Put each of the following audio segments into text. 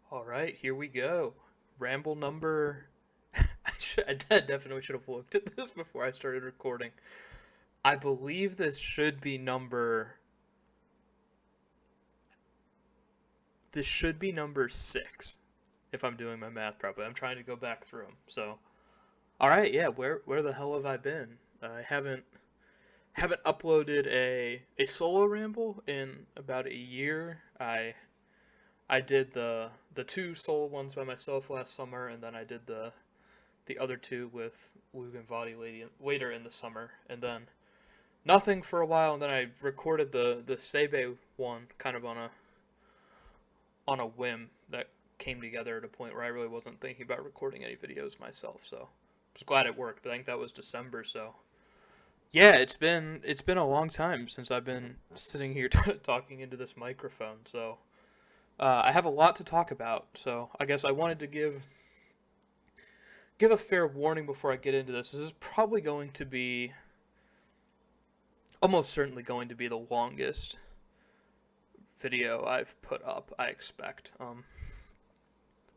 All right, here we go. Ramble number. I definitely should have looked at this before I started recording. I believe this should be number. This should be number 6, if I'm doing my math properly. I'm trying to go back through them. So, all right, yeah. Where the hell have I been? I haven't uploaded a solo ramble in about a year. I did the two solo ones by myself last summer, and then I did the other two with Luke and Vadi later in the summer, and then nothing for a while, and then I recorded the Sebe one kind of on a whim that came together at a point where I really wasn't thinking about recording any videos myself. So I was glad it worked. But I think that was December, so yeah, it's been a long time since I've been sitting here talking into this microphone. So I have a lot to talk about. So I guess I wanted to give a fair warning before I get into this. This is probably going to be almost certainly going to be the longest video I've put up, I expect.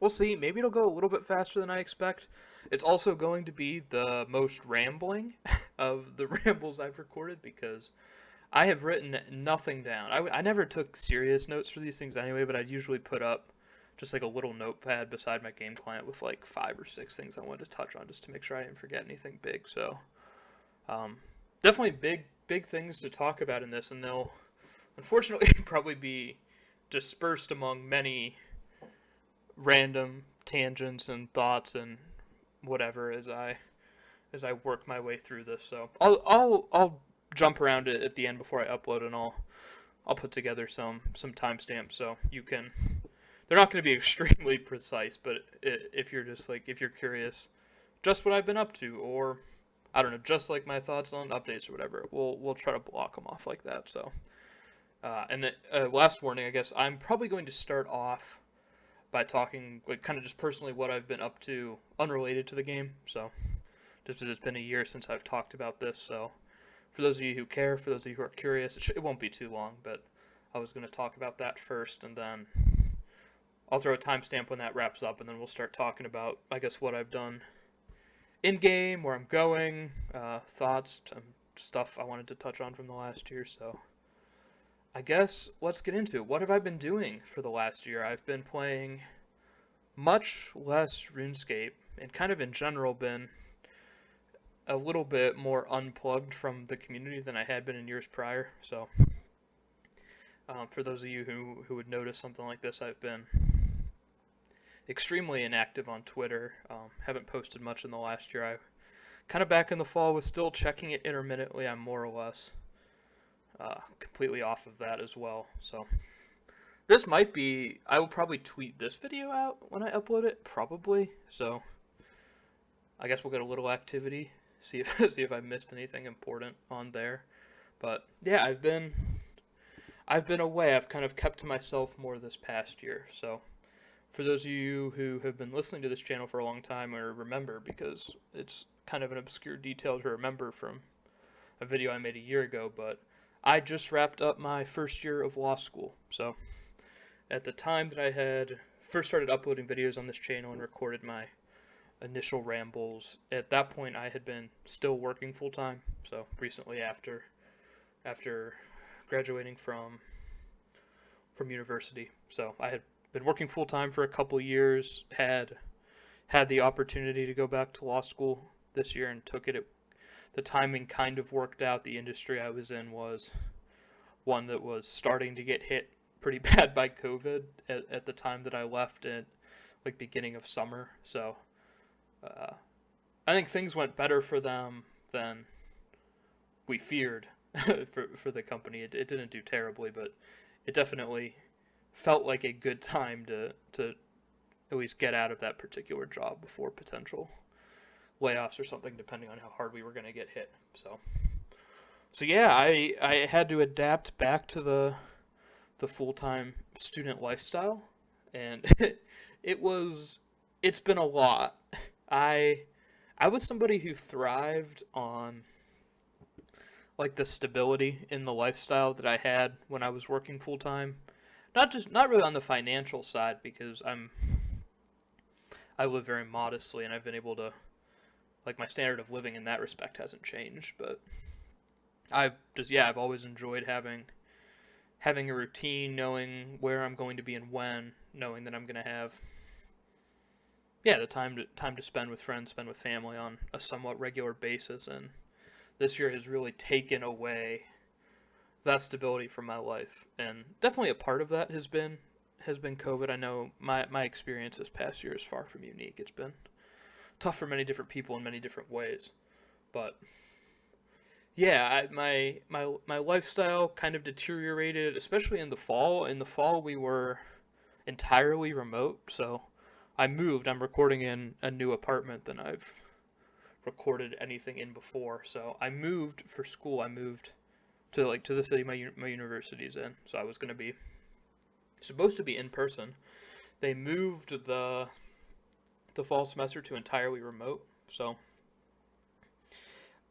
We'll see. Maybe it'll go a little bit faster than I expect. It's also going to be the most rambling of the rambles I've recorded because I have written nothing down. I never took serious notes for these things anyway, but I'd usually put up just like a little notepad beside my game client with like 5 or 6 things I wanted to touch on just to make sure I didn't forget anything big. So, um, definitely big things to talk about in this, and they'll unfortunately probably be dispersed among many random tangents and thoughts and whatever as I work my way through this. So I'll jump around it at the end before I upload, and I'll put together some timestamps so you can. They're not going to be extremely precise, but if you're just like if you're curious, just what I've been up to, or I don't know, just like my thoughts on updates or whatever, we'll try to block them off like that. So, last warning, I guess I'm probably going to start off by talking like kind of just personally what I've been up to, unrelated to the game. So, just because it's been a year since I've talked about this, so for those of you who care, for those of you who are curious, it won't be too long, but I was going to talk about that first, and then I'll throw a timestamp when that wraps up, and then we'll start talking about, I guess, what I've done in game, where I'm going, thoughts, stuff I wanted to touch on from the last year. So I guess let's get into it. What have I been doing for the last year? I've been playing much less RuneScape, and kind of in general been a little bit more unplugged from the community than I had been in years prior. So for those of you who would notice something like this, I've been extremely inactive on Twitter. Haven't posted much in the last year. I kind of back in the fall was still checking it intermittently. I'm more or less completely off of that as well. So this might be. I will probably tweet this video out when I upload it, probably. So I guess we'll get a little activity. See if see if I missed anything important on there. But yeah, I've been away. I've kind of kept to myself more this past year. So for those of you who have been listening to this channel for a long time or remember, because it's kind of an obscure detail to remember from a video I made a year ago, but I just wrapped up my first year of law school. So at the time that I had first started uploading videos on this channel and recorded my initial rambles, at that point I had been still working full time. So recently after graduating from university. So I had been working full time for a couple years, had the opportunity to go back to law school this year and took it. The timing kind of worked out. The industry I was in was one that was starting to get hit pretty bad by COVID at the time that I left at like beginning of summer. So I think things went better for them than we feared for the company. It didn't do terribly, but it definitely felt like a good time to at least get out of that particular job before potential layoffs or something, depending on how hard we were going to get hit. So yeah, I had to adapt back to the full-time student lifestyle, and it's been a lot. I I was somebody who thrived on like the stability in the lifestyle that I had when I was working full time. not really on the financial side, because I live very modestly, and I've been able to, like, my standard of living in that respect hasn't changed, but I've always enjoyed having a routine, knowing where I'm going to be and when, knowing that I'm going to have, the time to spend with friends, spend with family on a somewhat regular basis. And this year has really taken away that stability from my life, and definitely a part of that has been COVID. I know my experience this past year is far from unique. It's been tough for many different people in many different ways, but yeah, my lifestyle kind of deteriorated, especially in the fall. In the fall, we were entirely remote, so I moved. I'm recording in a new apartment than I've recorded anything in before. So I moved for school. I moved to the city my university's in. So I was going to be supposed to be in person. They moved the fall semester to entirely remote. So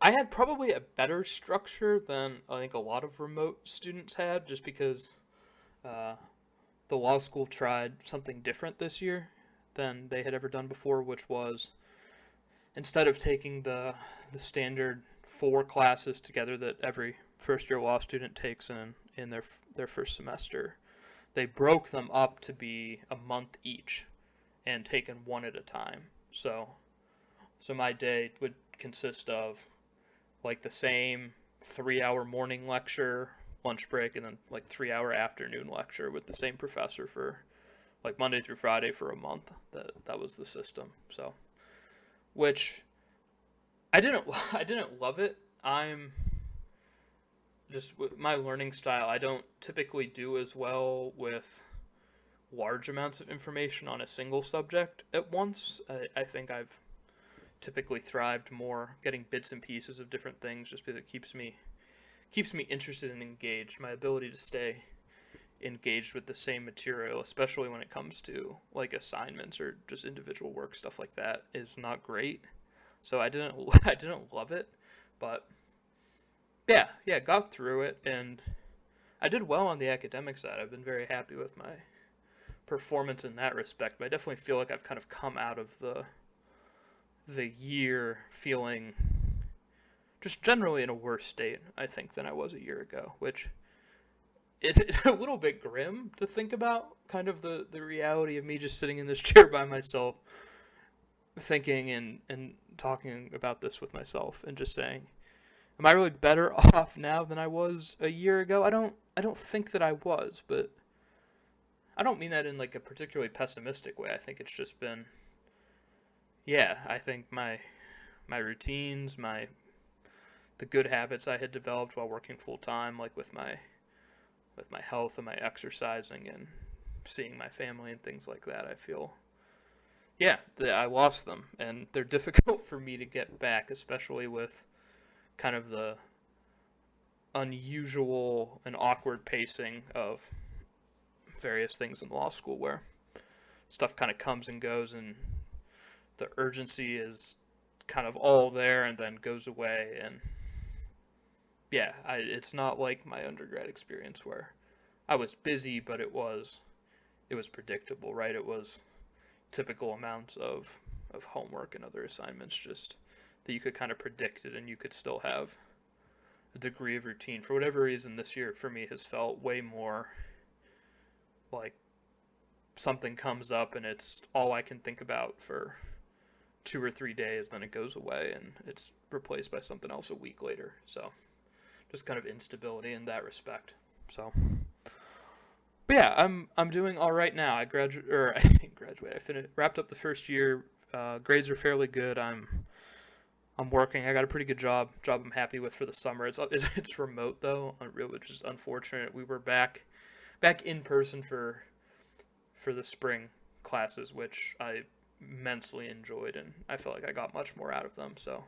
I had probably a better structure than I think a lot of remote students had, just because uh, the law school tried something different this year than they had ever done before, which was, instead of taking the standard 4 classes together that every first year law student takes in their first semester, they broke them up to be a month each and taken one at a time. So my day would consist of, like, the same 3-hour morning lecture, lunch break, and then like 3-hour afternoon lecture with the same professor for like Monday through Friday for a month. That was the system. So, which I didn't love it. I'm just, with my learning style, I don't typically do as well with large amounts of information on a single subject at once. I think I've typically thrived more getting bits and pieces of different things, just because it keeps me interested and engaged. My ability to stay engaged with the same material, especially when it comes to like assignments or just individual work, stuff like that, is not great. So I didn't love it, but yeah, got through it, and I did well on the academic side. I've been very happy with my performance in that respect, but I definitely feel like I've kind of come out of the year feeling just generally in a worse state, I think, than I was a year ago, which it's a little bit grim to think about, kind of the reality of me just sitting in this chair by myself, thinking and talking about this with myself, and just saying, am I really better off now than I was a year ago? I don't think that I was, but I don't mean that in like a particularly pessimistic way. I think it's just been, I think my routines, the good habits I had developed while working full time, like with my health and my exercising and seeing my family and things like that, I feel, that I lost them, and they're difficult for me to get back, especially with kind of the unusual and awkward pacing of various things in law school, where stuff kind of comes and goes, and the urgency is kind of all there and then goes away. And it's not like my undergrad experience, where I was busy, but it was predictable, right? It was typical amounts of homework and other assignments, just that you could kind of predict it, and you could still have a degree of routine. For whatever reason, this year for me has felt way more like something comes up and it's all I can think about for 2 or 3 days, then it goes away and it's replaced by something else a week later. So just kind of instability in that respect. So, but yeah, I'm doing all right now. I I graduated. I wrapped up the first year. Grades are fairly good. I'm working. I got a pretty good job I'm happy with for the summer. It's remote though, which is unfortunate. We were back in person for the spring classes, which I immensely enjoyed, and I felt like I got much more out of them. So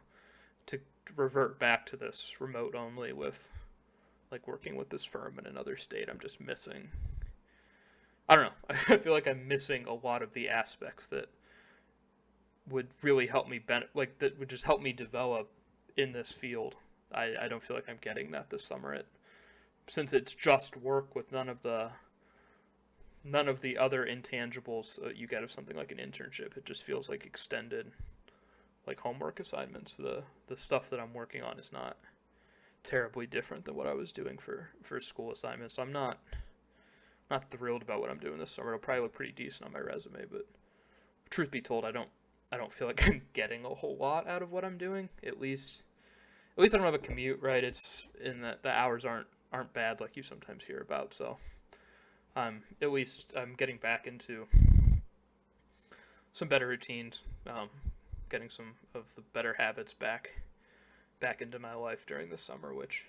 to revert back to this remote only with like working with this firm in another state, I'm just missing. I don't know. I feel like I'm missing a lot of the aspects that would really help me that would just help me develop in this field. I don't feel like I'm getting that this summer. Since it's just work with none of none of the other intangibles you get of something like an internship. It just feels like extended, like homework assignments. The stuff that I'm working on is not terribly different than what I was doing for school assignments. So I'm not thrilled about what I'm doing this summer. It'll probably look pretty decent on my resume, but truth be told, I don't feel like I'm getting a whole lot out of what I'm doing. At least I don't have a commute, right? It's in that the hours aren't bad like you sometimes hear about. So at least I'm getting back into some better routines, getting some of the better habits back into my life during the summer, which,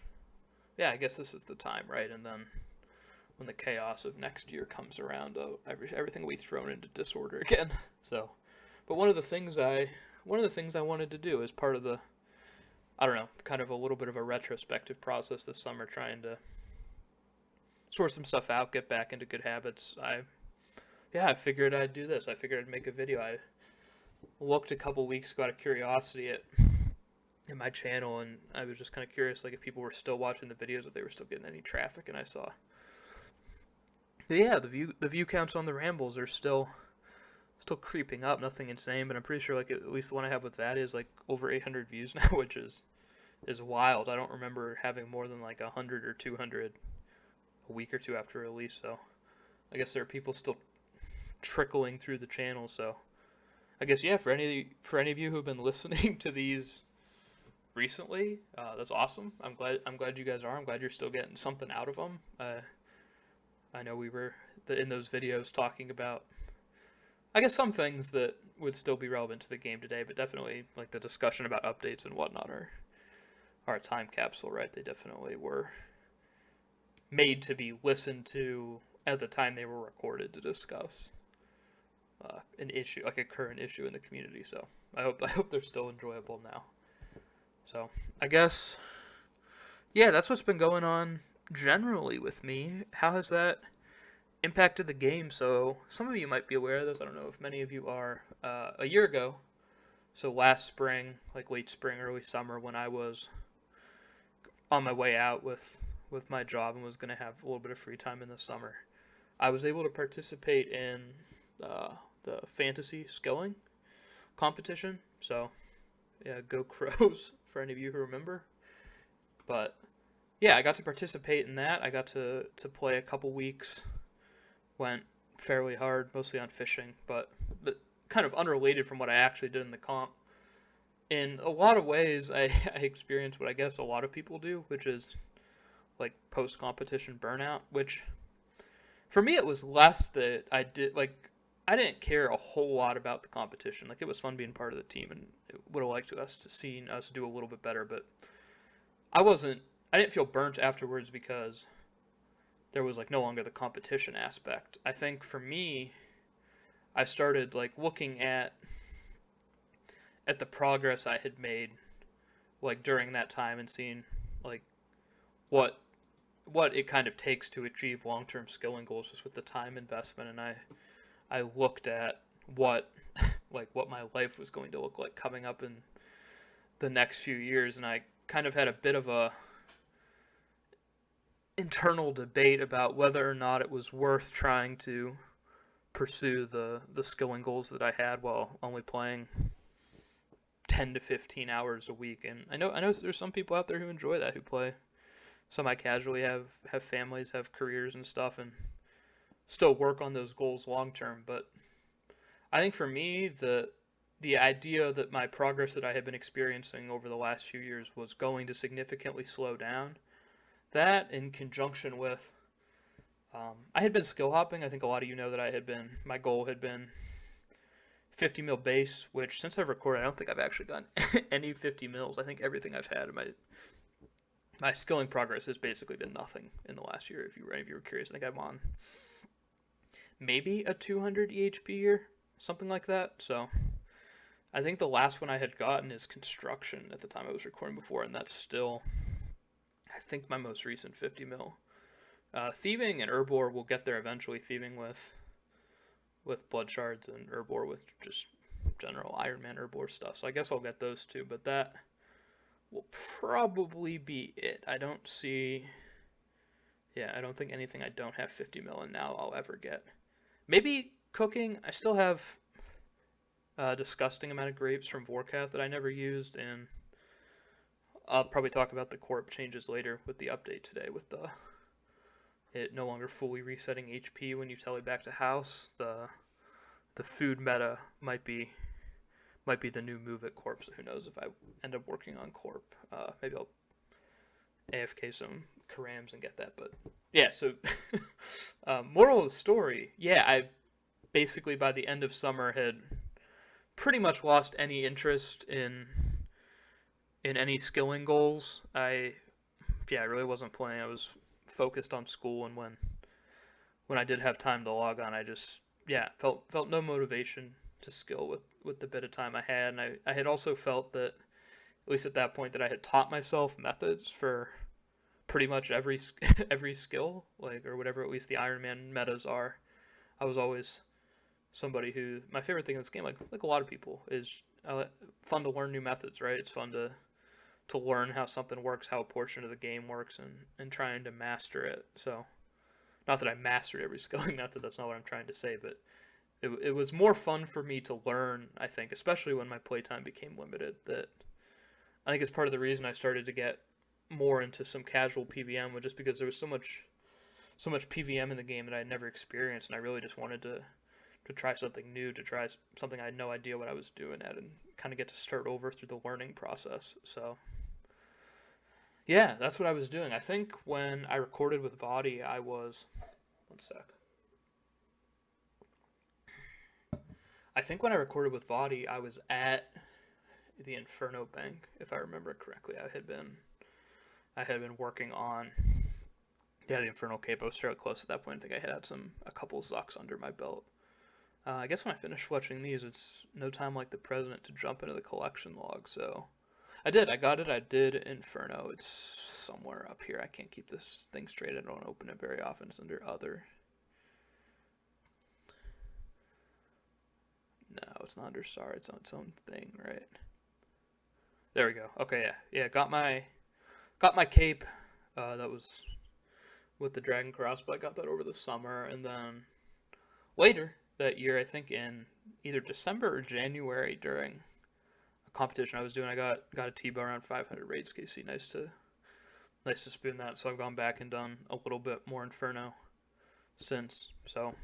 yeah, I guess this is the time, right? And then when the chaos of next year comes around, everything will be thrown into disorder again. So, but one of the things I wanted to do as part of the, I don't know, kind of a little bit of a retrospective process this summer, trying to sort some stuff out, get back into good habits. I figured I'd do this. I figured I'd make a video. I looked a couple weeks ago out of curiosity at my channel, and I was just kind of curious, like, if people were still watching the videos, if they were still getting any traffic, and I saw, yeah, the view counts on the Rambles are still creeping up. Nothing insane, but I'm pretty sure, like, at least the one I have with that is like over 800 views now, which is wild. I don't remember having more than like 100 or 200 a week or two after release. So I guess there are people still trickling through the channel. So I guess, yeah, for any of you who've been listening to these recently, that's awesome. I'm glad you guys are. I'm glad you're still getting something out of them. I know we were in those videos talking about, I guess, some things that would still be relevant to the game today, but definitely like the discussion about updates and whatnot are a time capsule, right? They definitely were made to be listened to at the time they were recorded to discuss an issue, like a current issue in the community. So I hope they're still enjoyable now. So I guess, yeah, that's what's been going on generally with me. How has that impacted the game? So some of you might be aware of this. I don't know if many of you are. A year ago, so last spring, like late spring, early summer, when I was on my way out with my job and was going to have a little bit of free time in the summer, I was able to participate in the fantasy skilling competition. So yeah, go Crows for any of you who remember. But yeah, I got to participate in that. I got to play a couple weeks. Went fairly hard, mostly on fishing, but kind of unrelated from what I actually did in the comp. In a lot of ways, I experienced what I guess a lot of people do, which is like post-competition burnout, which for me it was less that I didn't care a whole lot about the competition. Like, it was fun being part of the team, and it would have liked us to see us do a little bit better, but I didn't feel burnt afterwards because there was like no longer the competition aspect. I think for me, I started like looking at the progress I had made like during that time and seeing like what it kind of takes to achieve long-term skilling goals just with the time investment. And I looked at what my life was going to look like coming up in the next few years, and I kind of had a bit of a internal debate about whether or not it was worth trying to pursue the skilling goals that I had while only playing 10 to 15 hours a week. And I know there's some people out there who enjoy that, who play semi-casually, have families, have careers and stuff, and still work on those goals long term. But I think for me, the idea that my progress that I had been experiencing over the last few years was going to significantly slow down, that in conjunction with I had been skill hopping. I think a lot of you know that my goal had been 50 mil base, which since I've recorded, I don't think I've actually done any 50 mils. I think everything I've had in my skilling progress has basically been nothing in the last year. If any of you were curious, I think I'm on maybe a 200 EHP year, something like that. So I think the last one I had gotten is construction at the time I was recording before, and that's still, I think, my most recent 50 mil. Thieving and Herbor will get there eventually. Thieving with blood shards, and Herbor with just general Iron Man Herbor stuff. So I guess I'll get those two, but that will probably be it. I don't think anything I don't have 50 mil in now I'll ever get. Maybe cooking. I still have a disgusting amount of grapes from Vorkath that I never used, and I'll probably talk about the corp changes later with the update today with the it no longer fully resetting HP when you tele back to house. The food meta might be the new move at corp. So who knows if I end up working on corp? Maybe I'll AFK some Karams and get that. But yeah, so moral of the story, yeah, I basically by the end of summer had pretty much lost any interest in any skilling goals. I really wasn't playing. I was focused on school, and when I did have time to log on, I just felt no motivation to skill with the bit of time I had, and I had also felt that at least at that point that I had taught myself methods for pretty much every every skill, like or whatever at least the Iron Man metas are. I was always somebody who my favorite thing in this game, like a lot of people, is fun to learn new methods. Right? It's fun to learn how something works, how a portion of the game works, and trying to master it. So, not that I mastered every skilling method. That's not what I'm trying to say, but it was more fun for me to learn. I think, especially when my playtime became limited. That I think is part of the reason I started to get more into some casual PVM, was just because there was so much PVM in the game that I had never experienced, and I really just wanted to try something new, to try something I had no idea what I was doing at, and kind of get to start over through the learning process. So, yeah, that's what I was doing. I think when I recorded with Vadi, I was. One sec. I think when I recorded with Vadi, I was at the Inferno Bank, if I remember correctly. I had been working on the Infernal Cape. I was fairly close at that point. I think I had a couple Zucks under my belt. I guess when I finish fletching these, it's no time like the present to jump into the collection log. So I did. I got it. I did Inferno. It's somewhere up here. I can't keep this thing straight. I don't open it very often. It's under Other. No, it's not under SAR. It's on its own thing, right? There we go. Okay, yeah. Got my cape. That was with the Dragon Crossbow. I got that over the summer, and then later that year, I think in either December or January during a competition I was doing, I got a T-bow around 500 raids KC. Nice to spoon that. So I've gone back and done a little bit more Inferno since. So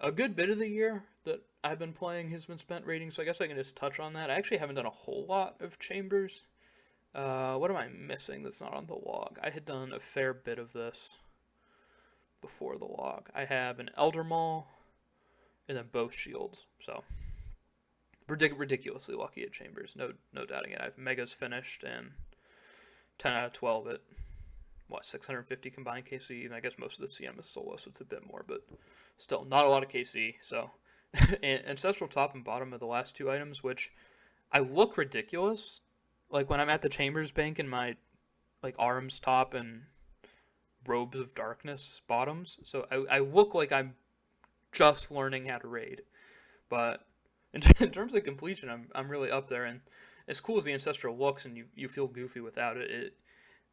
a good bit of the year that I've been playing has been spent raiding. So I guess I can just touch on that. I actually haven't done a whole lot of chambers. What am I missing that's not on the log? I had done a fair bit of this before the log. I have an Elder Maul and then both shields. So ridiculously lucky at chambers. No doubting it. I have megas finished and 10 out of 12 at 650 combined KC. And I guess most of the CM is solo, so it's a bit more, but still not a lot of KC. So Ancestral top and bottom of the last two items, which I look ridiculous. Like when I'm at the Chambers Bank in my like arms top and robes of darkness bottoms. So I look like I'm just learning how to raid. But in terms of completion, I'm really up there. And as cool as the Ancestral looks and you feel goofy without it,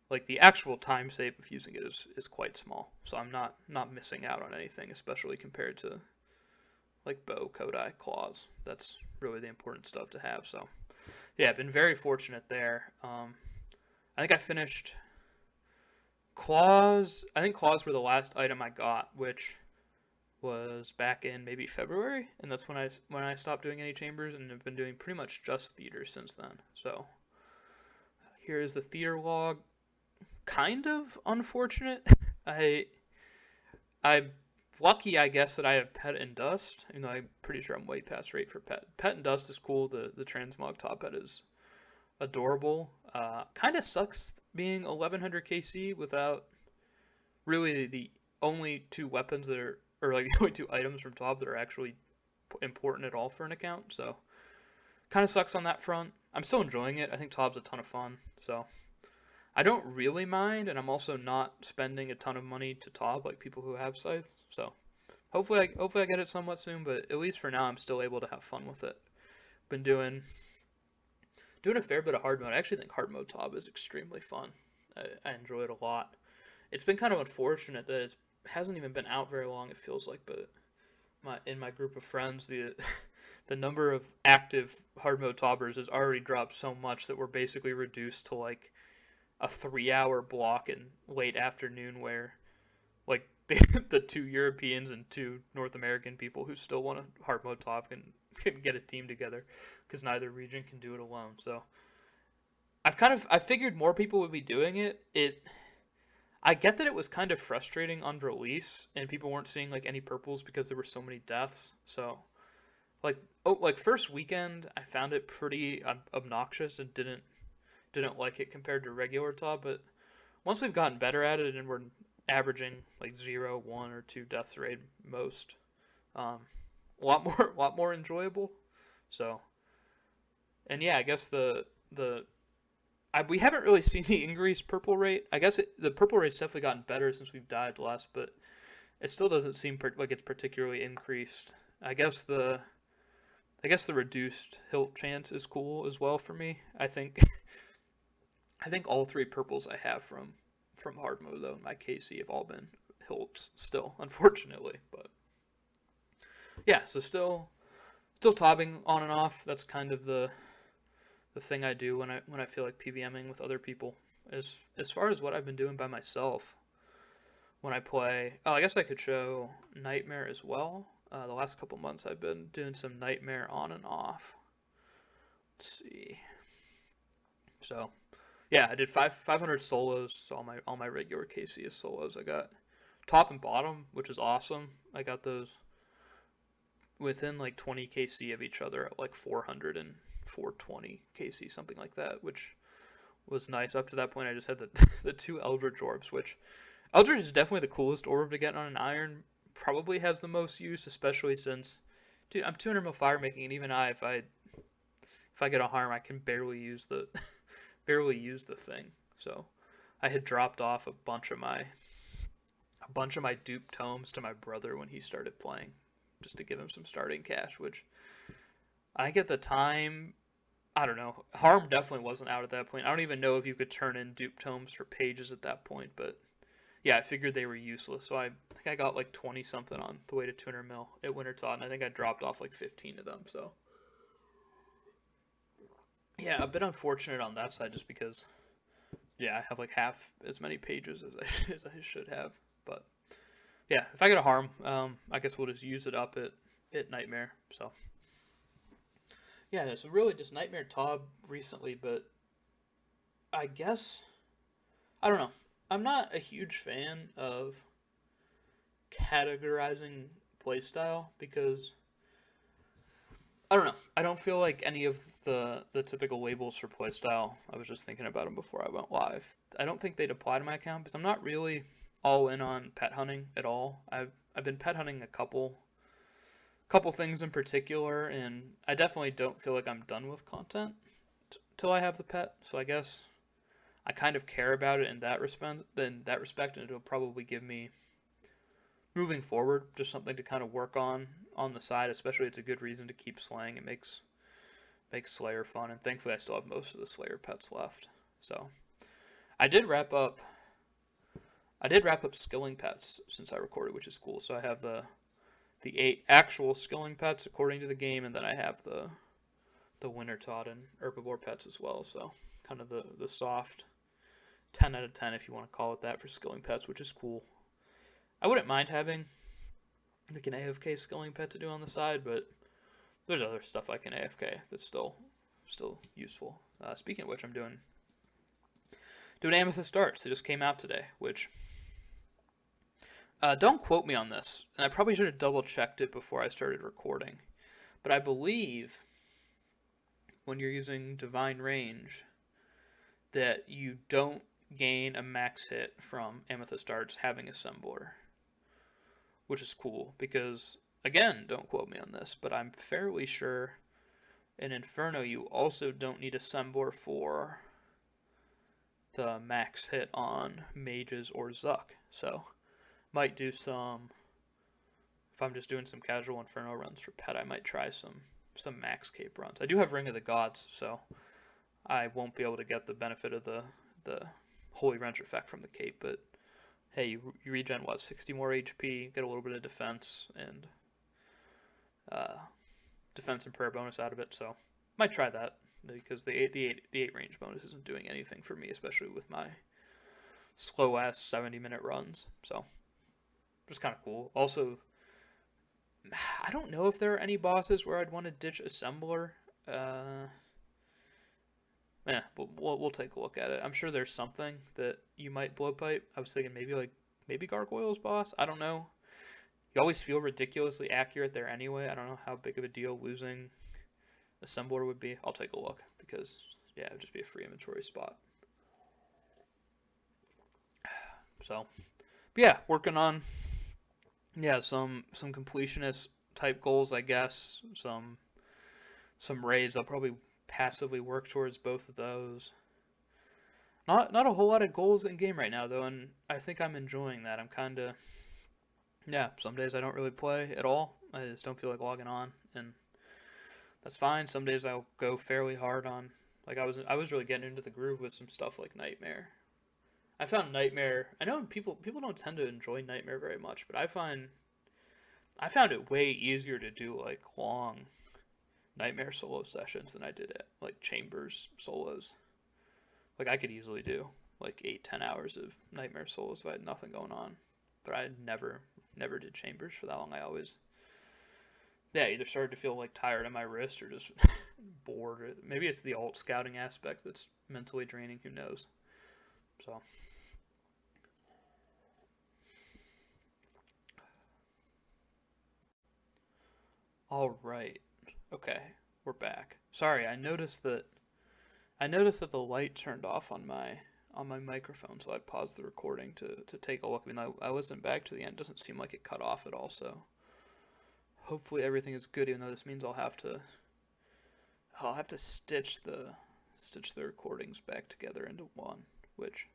like the actual time save of using it is quite small. So I'm not missing out on anything, especially compared to like bow, Kodai, claws. That's really the important stuff to have. So yeah, I've been very fortunate there. I think I finished claws. I think claws were the last item I got, which was back in maybe February, and that's when I stopped doing any chambers, and have been doing pretty much just theater since then. So here is the theater log. Kind of unfortunate. I'm lucky, I guess, that I have Pet and Dust. You know, I'm pretty sure I'm way past rate for Pet. Pet and Dust is cool. The transmog top pet is adorable. Kind of sucks being 1100 KC without really the only two weapons that are, or like the only two items from top that are actually important at all for an account. So kind of sucks on that front. I'm still enjoying it. I think Top's a ton of fun. So I don't really mind, and I'm also not spending a ton of money to top like people who have Scythe. So hopefully I get it somewhat soon, but at least for now I'm still able to have fun with it. Been doing a fair bit of hard mode. I actually think hard mode top is extremely fun. I enjoy it a lot. It's been kind of unfortunate that it hasn't even been out very long, it feels like, but my group of friends, the the number of active hard mode toppers has already dropped so much that we're basically reduced to like a 3 hour block in late afternoon where like the two Europeans and two North American people who still want to hard mode top can get a team together because neither region can do it alone. So I figured more people would be doing it. I get that it was kind of frustrating on release and people weren't seeing like any purples because there were so many deaths. So like first weekend I found it pretty obnoxious and didn't like it compared to regular top, but once we've gotten better at it and we're averaging like 0, 1, or 2 deaths rate most, a lot more enjoyable. So, and yeah, I guess we haven't really seen the increased purple rate. I guess the purple rate's definitely gotten better since we've died less, but it still doesn't seem like it's particularly increased. I guess the reduced hilt chance is cool as well for me. I think I think all 3 purples I have from hard mode though in my KC have all been hilts still, unfortunately. But yeah, so still tobbing on and off. That's kind of the thing I do when I feel like PVMing with other people. As far as what I've been doing by myself when I play, I guess I could show Nightmare as well. The last couple months I've been doing some Nightmare on and off. Let's see. So yeah, I did 500 solos. So all my regular KC is solos. I got top and bottom, which is awesome. I got those within like 20 KC of each other at like 400 and 420 KC, something like that, which was nice. Up to that point, I just had the 2 Eldritch orbs, which Eldritch is definitely the coolest orb to get on an iron. Probably has the most use, especially since, dude, I'm 200 mil fire making, and even if I get a harm, I can barely use the thing. So I had dropped off a bunch of my dupe tomes to my brother when he started playing, just to give him some starting cash, which I think at the time, I don't know, harm definitely wasn't out at that point. I don't even know if you could turn in dupe tomes for pages at that point, but yeah, I figured they were useless. So I think I got like 20 something on the way to 200 mil at Wintertot, and I think I dropped off like 15 of them. So yeah, a bit unfortunate on that side, just because yeah, I have like half as many pages as I should have. But yeah, if I get a harm, I guess we'll just use it up at Nightmare. So yeah, so really just Nightmare Tob recently, but I guess I don't know. I'm not a huge fan of categorizing playstyle because I don't know. I don't feel like any of the typical labels for playstyle. I was just thinking about them before I went live. I don't think they'd apply to my account because I'm not really all in on pet hunting at all. I've been pet hunting a couple things in particular, and I definitely don't feel like I'm done with content till I have the pet. So I guess I kind of care about it in that respect, and it'll probably give me moving forward just something to kind of work on the side. Especially, it's a good reason to keep slaying. It makes Slayer fun, and thankfully, I still have most of the Slayer pets left. So I did wrap up skilling pets since I recorded, which is cool. So I have the 8 actual skilling pets according to the game, and then I have the Wintertot and Herbivore pets as well. So kind of the soft 10 out of 10, if you want to call it that, for skilling pets, which is cool. I wouldn't mind having like an AFK skilling pet to do on the side, but there's other stuff like an AFK that's still useful. Speaking of which, I'm doing Amethyst Darts. They just came out today, which don't quote me on this, and I probably should have double checked it before I started recording, but I believe when you're using Divine Range that you don't gain a max hit from Amethyst Darts having Assembler, which is cool because, again, don't quote me on this, but I'm fairly sure in Inferno you also don't need Assembler for the max hit on Mages or Zuck. So might do some, if I'm just doing some casual Inferno runs for pet, I might try some max cape runs. I do have Ring of the Gods, so I won't be able to get the benefit of the Holy Wrench effect from the cape, but hey, you regen 60 more HP, get a little bit of defense, and uh, defense and prayer bonus out of it. So might try that because the eight range bonus isn't doing anything for me, especially with my slow ass 70-minute runs. So just kind of cool. Also, I don't know if there are any bosses where I'd want to ditch assembler. Uh, Yeah, but we'll take a look at it. I'm sure there's something that you might blowpipe. I was thinking maybe Gargoyle's boss. I don't know. You always feel ridiculously accurate there anyway. I don't know how big of a deal losing assembler would be. I'll take a look because yeah, it would just be a free inventory spot. So, but yeah, working on some completionist type goals, I guess. Some raids. I'll probably passively work towards both of those. Not a whole lot of goals in game right now though, and I think I'm enjoying that. I'm kind of some days I don't really play at all. I just don't feel like logging on, and that's fine. Some days I'll go fairly hard on like I was really getting into the groove with some stuff like Nightmare. I found Nightmare. I know people don't tend to enjoy Nightmare very much, but I found it way easier to do like long Nightmare solo sessions than I did at like Chambers solos. Like I could easily do like 8-10 hours of Nightmare solos if I had nothing going on. But I never did Chambers for that long. I always either started to feel like tired in my wrist or just bored. Or maybe it's the alt scouting aspect that's mentally draining. Who knows? So all right, okay, we're back. Sorry, I noticed that the light turned off on my microphone, so I paused the recording to take a look. I mean, I listened back to the end. It doesn't seem like it cut off at all, so hopefully everything is good. Even though this means I'll have to stitch the recordings back together into one. Which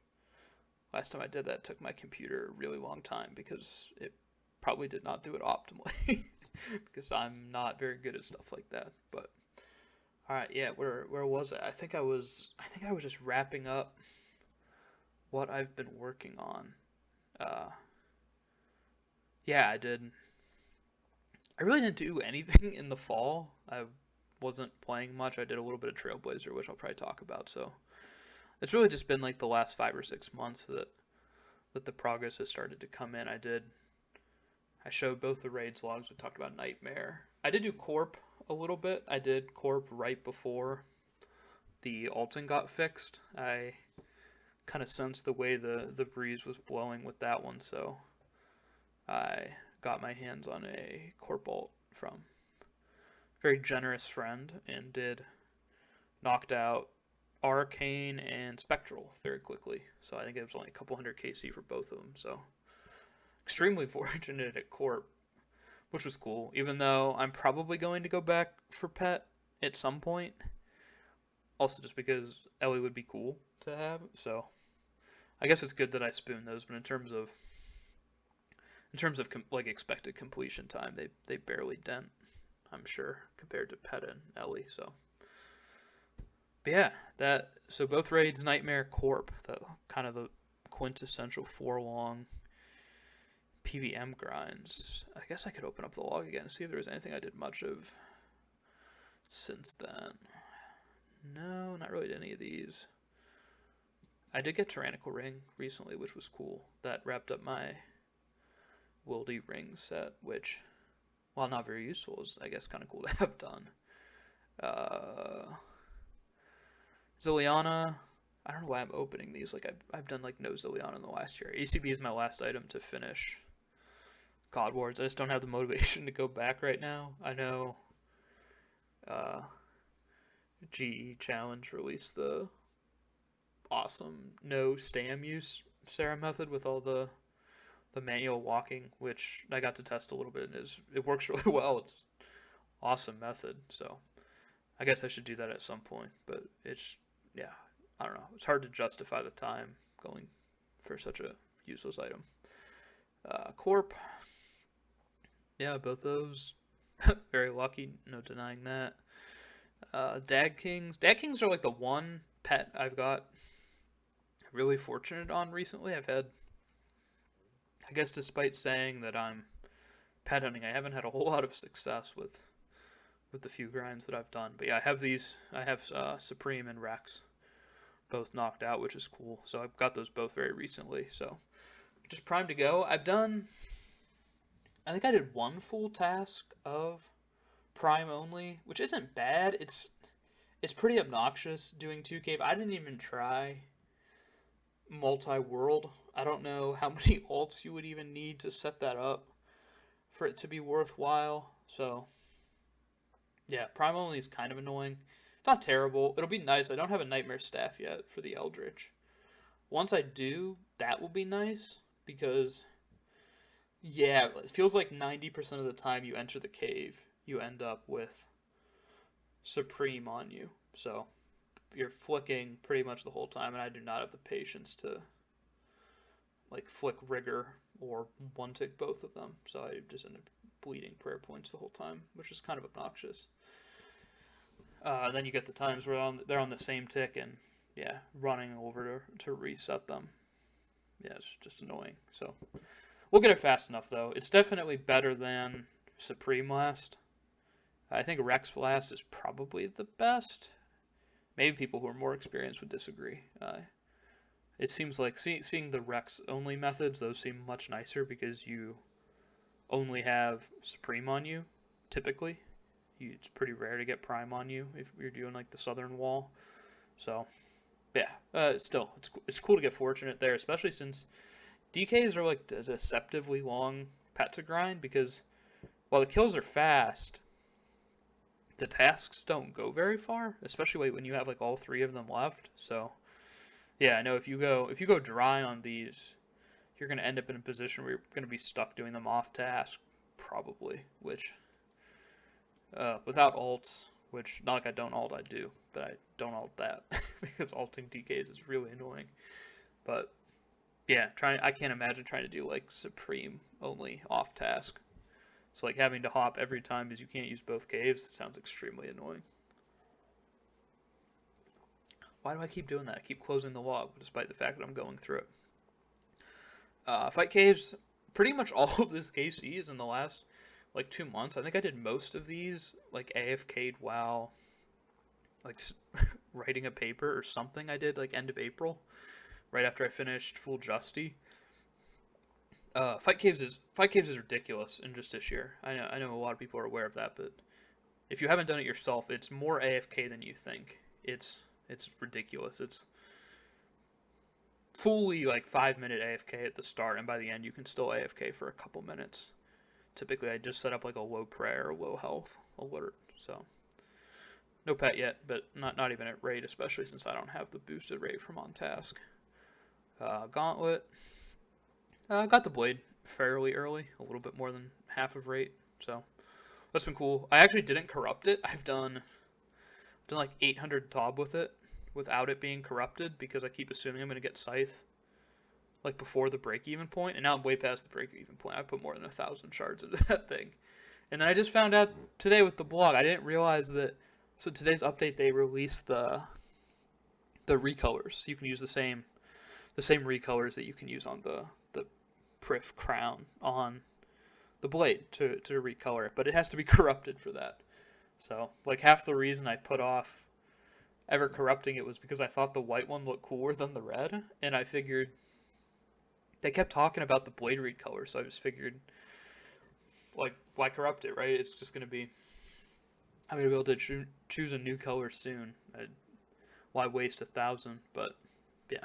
last time I did that took my computer a really long time because it probably did not do it optimally because I'm not very good at stuff like that. But all right, yeah, where was I? I think I was just wrapping up what I've been working on. Uh, yeah, I did. I really didn't do anything in the fall. I wasn't playing much. I did a little bit of Trailblazer, which I'll probably talk about. So it's really just been like the last 5 or 6 months that the progress has started to come in. I showed both the raids logs. We talked about Nightmare. I did do Corp a little bit. I did Corp right before the Alton got fixed. I kind of sensed the way the breeze was blowing with that one, so I got my hands on a Corp alt from a very generous friend and knocked out Arcane and Spectral very quickly. So I think it was only a couple hundred KC for both of them. So extremely fortunate at Corp, which was cool. Even though I'm probably going to go back for Pet at some point. Also, just because Ellie would be cool to have. So I guess it's good that I spoon those. But in terms of like expected completion time, they barely dent. I'm sure compared to Pet and Ellie. So. But yeah, so both raids, Nightmare, Corp, the kind of the quintessential 4 long PVM grinds. I guess I could open up the log again and see if there was anything I did much of since then. No, not really any of these. I did get Tyrannical Ring recently, which was cool. That wrapped up my Wildy Ring set, which, while not very useful, is I guess kind of cool to have done. Ziliana, I don't know why I'm opening these. Like I've done like no Ziliana in the last year. ACB is my last item to finish God Wards. I just don't have the motivation to go back right now. I know GE Challenge released the awesome no stam use Sarah method with all the manual walking, which I got to test a little bit, and it works really well. It's awesome method. So I guess I should do that at some point, but yeah, I don't know. It's hard to justify the time going for such a useless item. Corp, yeah, both those. Very lucky, no denying that. Dag Kings are like the one pet I've got really fortunate on recently. I've had, I guess, despite saying that I'm pet hunting, I haven't had a whole lot of success with the few grinds that I've done. But yeah, I have Supreme and Rex both knocked out, which is cool. So I've got those both very recently. So just primed to go. I think I did one full task of Prime only, which isn't bad. It's pretty obnoxious doing 2 cave. I didn't even try multi-world. I don't know how many alts you would even need to set that up for it to be worthwhile. So yeah, Prime only is kind of annoying. It's not terrible. It'll be nice. I don't have a Nightmare Staff yet for the Eldritch. Once I do, that will be nice because, yeah, it feels like 90% of the time you enter the cave, you end up with Supreme on you. So you're flicking pretty much the whole time, and I do not have the patience to like flick Rigor or one tick both of them. So I just end up bleeding prayer points the whole time, which is kind of obnoxious. Then you get the times where they're on the same tick and yeah, running over to reset them. Yeah, it's just annoying. So we'll get it fast enough though. It's definitely better than Supreme Last. I think Rex Last is probably the best. Maybe people who are more experienced would disagree. It seems like seeing the Rex only methods, those seem much nicer because you only have Supreme on you, typically. It's pretty rare to get Prime on you if you're doing like the Southern Wall. So, yeah, still, it's cool to get fortunate there, especially since DKs are like a deceptively long pet to grind because while the kills are fast, the tasks don't go very far, especially when you have like all 3 of them left. So, yeah, I know if you go dry on these, you're going to end up in a position where you're going to be stuck doing them off task, probably, which without alts, which not like I don't alt, I do, but I don't alt that because alting DKs is really annoying. But yeah, I can't imagine trying to do like Supreme only off task. So like having to hop every time because you can't use both caves sounds extremely annoying. Why do I keep doing that? I keep closing the log despite the fact that I'm going through it. Fight caves, pretty much all of this KC is in the last like 2 months. I think I did most of these like AFK'd while like writing a paper or something. I did like end of April, right after I finished Full Justy. Fight caves is ridiculous in just this year. I know a lot of people are aware of that, but if you haven't done it yourself, it's more AFK than you think. It's ridiculous. It's fully like 5-minute AFK at the start, and by the end you can still AFK for a couple minutes. Typically I just set up like a low prayer or low health alert. So no pet yet, but not even at rate, especially since I don't have the boosted rate from on task. Gauntlet. Got the blade fairly early, a little bit more than half of rate, so that's been cool. I actually didn't corrupt it. I've done like 800 Tob with it without it being corrupted because I keep assuming I'm going to get Scythe like before the break-even point, and now I'm way past the break-even point. I put more than 1,000 shards into that thing. And then I just found out today with the blog, I didn't realize that, so today's update they released the recolors, so you can use the same recolors that you can use on the Prif crown on the blade to recolor it, but it has to be corrupted for that. So like half the reason I put off ever corrupting it was because I thought the white one looked cooler than the red, and I figured they kept talking about the blade recolor, so I just figured like why corrupt it, right? It's just gonna be I'm gonna be able to choose a new color soon. Why waste 1,000? But yeah.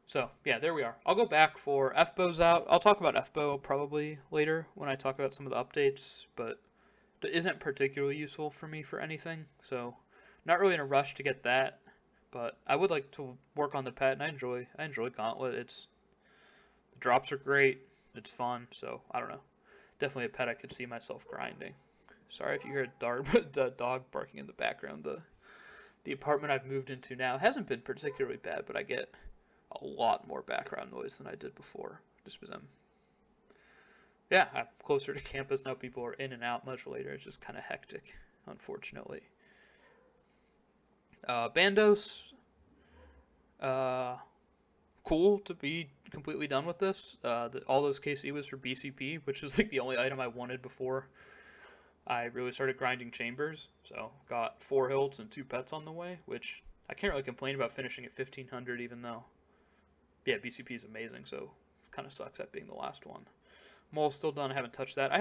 So, yeah, there we are. I'll go back for FBO's out. I'll talk about FBO probably later when I talk about some of the updates, but it isn't particularly useful for me for anything, so not really in a rush to get that, but I would like to work on the pet, and I enjoy Gauntlet. The drops are great, it's fun, so I don't know. Definitely a pet I could see myself grinding. Sorry if you hear a dog barking in the background. The apartment I've moved into now hasn't been particularly bad, but I get a lot more background noise than I did before, just because I'm closer to campus now. People are in and out much later. It's just kind of hectic, unfortunately. Bandos, cool to be completely done with this. All those KC was for BCP, which is like the only item I wanted before I really started grinding chambers. So got 4 hilts and 2 pets on the way, which I can't really complain about finishing at 1500, even though, yeah, BCP is amazing. So kind of sucks that being the last one. Mole's still done. I haven't touched that. I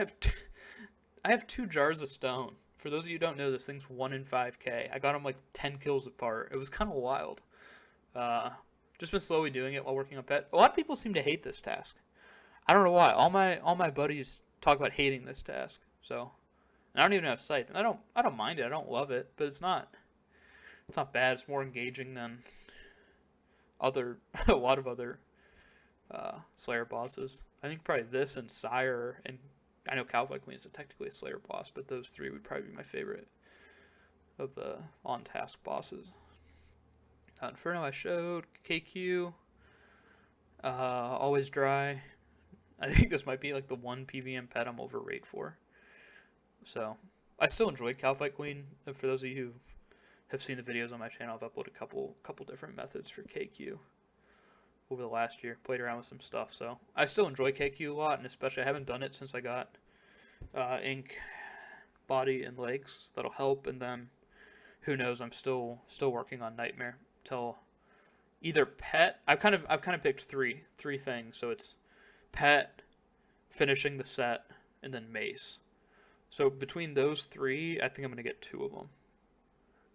have 2 jars of stone. For those of you who don't know, this thing's 1 in 5k. I got them like 10 kills apart. It was kind of wild. Just been slowly doing it while working on pet. A lot of people seem to hate this task. I don't know why. All my buddies talk about hating this task. So, and I don't even have Scythe, and I don't mind it. I don't love it, but it's not bad. It's more engaging than a lot of other Slayer bosses. I think probably this and Sire, and I know Calvite Queen is technically a Slayer boss, but those 3 would probably be my favorite of the on-task bosses. Inferno I showed, KQ, Always Dry. I think this might be like the one PVM pet I'm overrated for. So, I still enjoy Calvite Queen. For those of you who have seen the videos on my channel, I've uploaded a couple different methods for KQ over the last year. Played around with some stuff, so I still enjoy KQ a lot, and especially I haven't done it since I got ink, body, and legs. So that'll help, and then who knows? I'm still working on Nightmare till either pet. I've kind of picked three things. So it's pet, finishing the set, and then mace. So between those 3, I think I'm gonna get 2 of them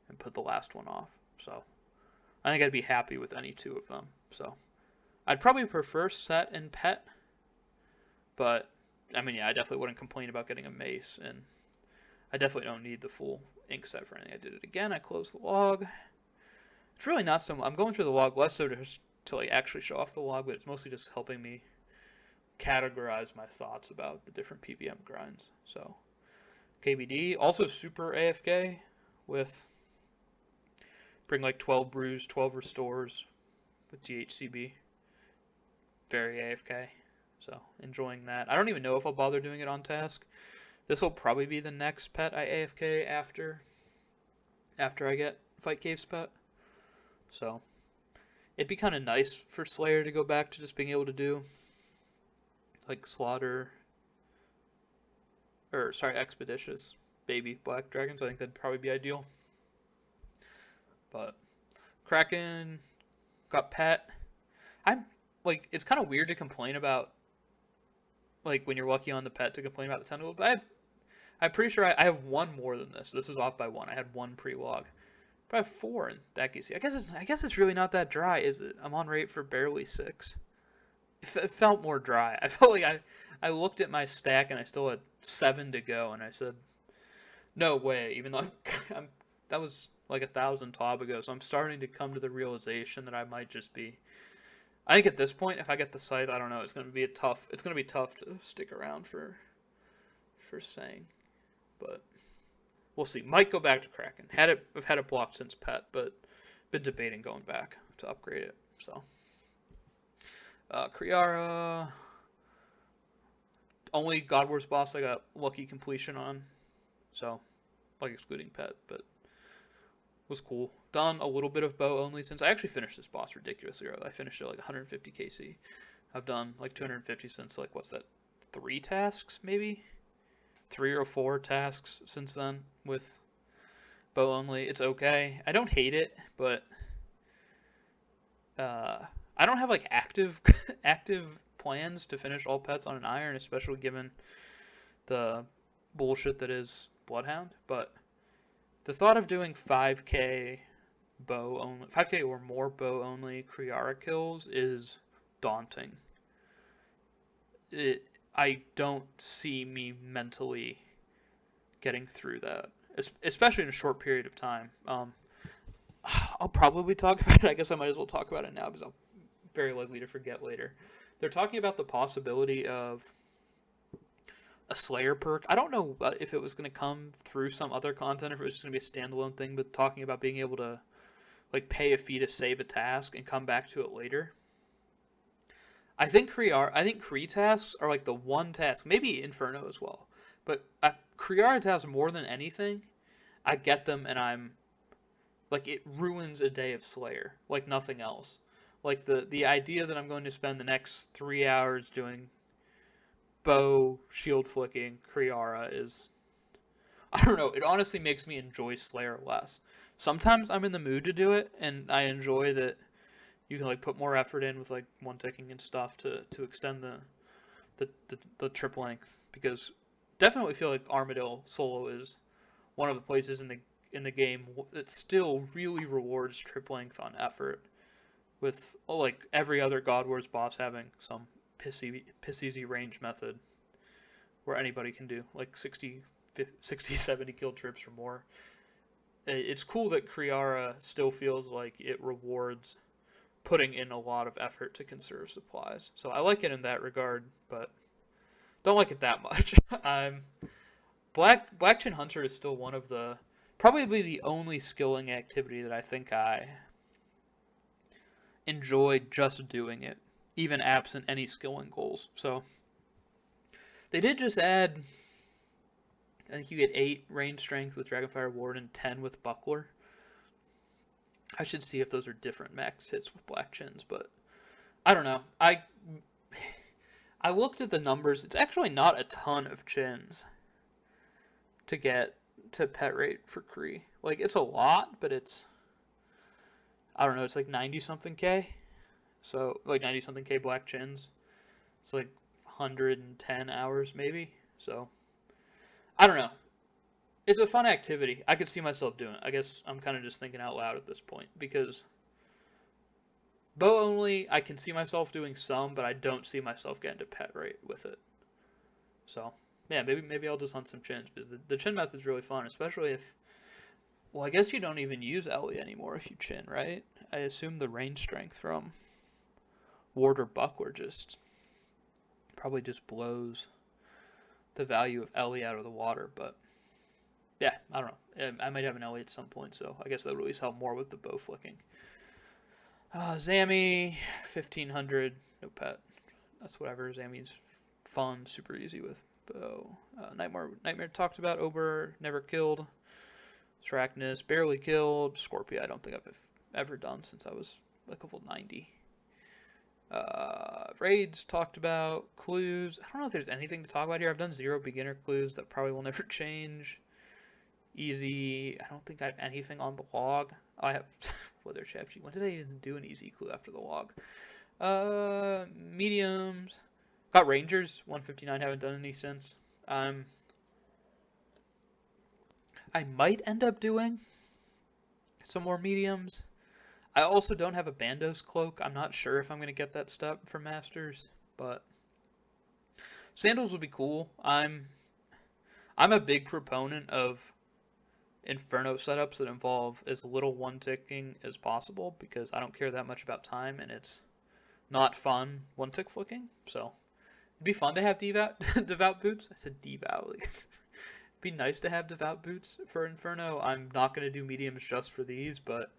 and put the last one off. So I think I'd be happy with any 2 of them. So I'd probably prefer set and pet, but I mean, yeah, I definitely wouldn't complain about getting a mace, and I definitely don't need the full ink set for anything. I did it again. I closed the log. It's really not so much. I'm going through the log less so to like actually show off the log, but it's mostly just helping me categorize my thoughts about the different PVM grinds. So KBD, also super AFK with bring like 12 brews, 12 restores with DHCB. Very AFK. So enjoying that. I don't even know if I'll bother doing it on task. This will probably be the next pet I AFK after I get Fight Cave's pet. So it'd be kind of nice for Slayer to go back to just being able to do like Slaughter, or sorry, Expeditious baby black dragons. I think that'd probably be ideal. But Kraken got pet. I'm like, it's kind of weird to complain about, like, when you're lucky on the pet, to complain about the tentacle, but I'm pretty sure I have 1 more than this. This is off by 1. I had 1 pre-log. But I have 4 in that case. I guess it's really not that dry, is it? I'm on rate for barely 6. It felt more dry. I felt like I looked at my stack and I still had 7 to go, and I said, no way, even though that was like 1,000 TOB ago, so I'm starting to come to the realization that I might just be... I think at this point, if I get the Scythe, I don't know, it's going to be tough to stick around for saying, but we'll see. Might go back to Kraken. I've had it blocked since pet, but been debating going back to upgrade it. So Kriara, only God Wars boss I got lucky completion on, so like excluding pet, but was cool. Done a little bit of bow only since I actually finished this boss ridiculously early. I finished it like 150 KC. I've done like 250 since, like, what's that, 3 tasks maybe? 3 or 4 tasks since then with bow only. It's okay. I don't hate it, but I don't have like active plans to finish all pets on an iron, especially given the bullshit that is Bloodhound. But the thought of doing 5k bow only, 5k or more bow only Kriara kills is daunting. I don't see me mentally getting through that, especially in a short period of time. I'll probably talk about it. I guess I might as well talk about it now because I'm very likely to forget later. They're talking about the possibility of a Slayer perk. I don't know if it was going to come through some other content, or if it was just going to be a standalone thing, but talking about being able to like pay a fee to save a task and come back to it later. I think Kree tasks are like the one task, maybe Inferno as well, but Kriara tasks more than anything, I get them and I'm like, it ruins a day of Slayer like nothing else. Like the idea that I'm going to spend the next 3 hours doing bow shield flicking Kriara is, I don't know. It honestly makes me enjoy Slayer less. Sometimes I'm in the mood to do it, and I enjoy that you can like put more effort in with like one ticking and stuff to extend the trip length, because definitely feel like Armadillo solo is one of the places in the game that still really rewards trip length on effort, with like every other God Wars boss having some piss easy range method where anybody can do like 60 70 kill trips or more. It's cool that Kriara still feels like it rewards putting in a lot of effort to conserve supplies. So I like it in that regard, but don't like it that much. Black Chin Hunter is still one of the, probably the only skilling activity that I think I enjoy just doing it, even absent any skilling goals. So they did just add, I think you get 8 range strength with Dragonfire Ward and 10 with Buckler. I should see if those are different max hits with Black Chins, but I don't know. I looked at the numbers. It's actually not a ton of chins to get to pet rate for Kree. Like, it's a lot, but it's, I don't know, it's like 90 something K. So, like 90 something K black chins. It's like 110 hours maybe. So, I don't know. It's a fun activity. I could see myself doing it. I guess I'm kind of just thinking out loud at this point, because bow only, I can see myself doing some, but I don't see myself getting to pet rate with it. So, yeah, maybe I'll just hunt some chins, because the chin method is really fun, especially if, well, I guess you don't even use Ellie anymore if you chin, right? I assume the range strength from Ward or Buckler just probably just blows the value of Ellie out of the water, but yeah, I don't know. I might have an Ellie at some point, so I guess that would at least help more with the bow flicking. Zammy, 1500, no pet. That's whatever. Zammy's fun, super easy with bow. Nightmare talked about. Ober, never killed. Trachnis, barely killed. Scorpio, I don't think I've ever done since I was like level 90. Raids talked about. Clues, I don't know if there's anything to talk about here. I've done 0 beginner clues that probably will never change. Easy, I don't think I have anything on the log. I have weather chapter. When did I even do an easy clue after the log? Mediums. Got Rangers, 159, haven't done any since. I might end up doing some more mediums. I also don't have a Bandos cloak. I'm not sure if I'm going to get that step for Masters, but sandals would be cool. I'm a big proponent of Inferno setups that involve as little one-ticking as possible, because I don't care that much about time, and it's not fun one-tick flicking. So it'd be fun to have devout boots. I said devout. Like, it'd be nice to have devout boots for Inferno. I'm not going to do mediums just for these, but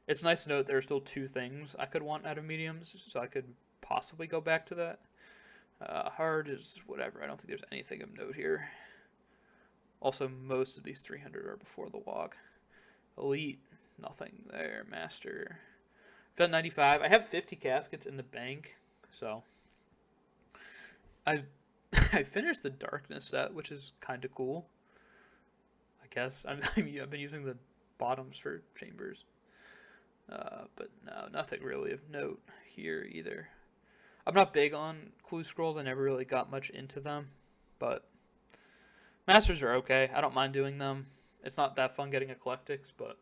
it's nice to know that there are still 2 things I could want out of mediums, so I could possibly go back to that. Hard is whatever. I don't think there's anything of note here. Also, most of these 300 are before the log. Elite, nothing there. Master, I've done 95. I have 50 caskets in the bank, so I finished the Darkness set, which is kind of cool. I guess I've been using the bottoms for chambers, but no, nothing really of note here either. I'm not big on clue scrolls. I never really got much into them, but Masters are okay. I don't mind doing them. It's not that fun getting Eclectics, but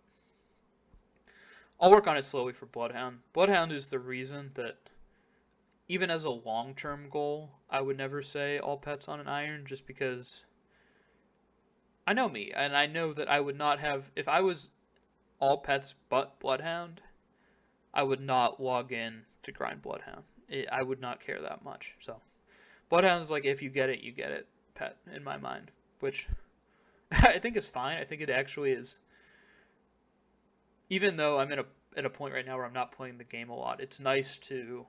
I'll work on it slowly for Bloodhound. Bloodhound is the reason that, even as a long-term goal, I would never say all pets on an iron, just because I know me, and I know that I would not have, if I was all pets but Bloodhound, I would not log in to grind Bloodhound. I would not care that much. So Bloodhound is like, if you get it pet in my mind, which I think is fine. I think it actually is. Even though I'm at a point right now where I'm not playing the game a lot, it's nice to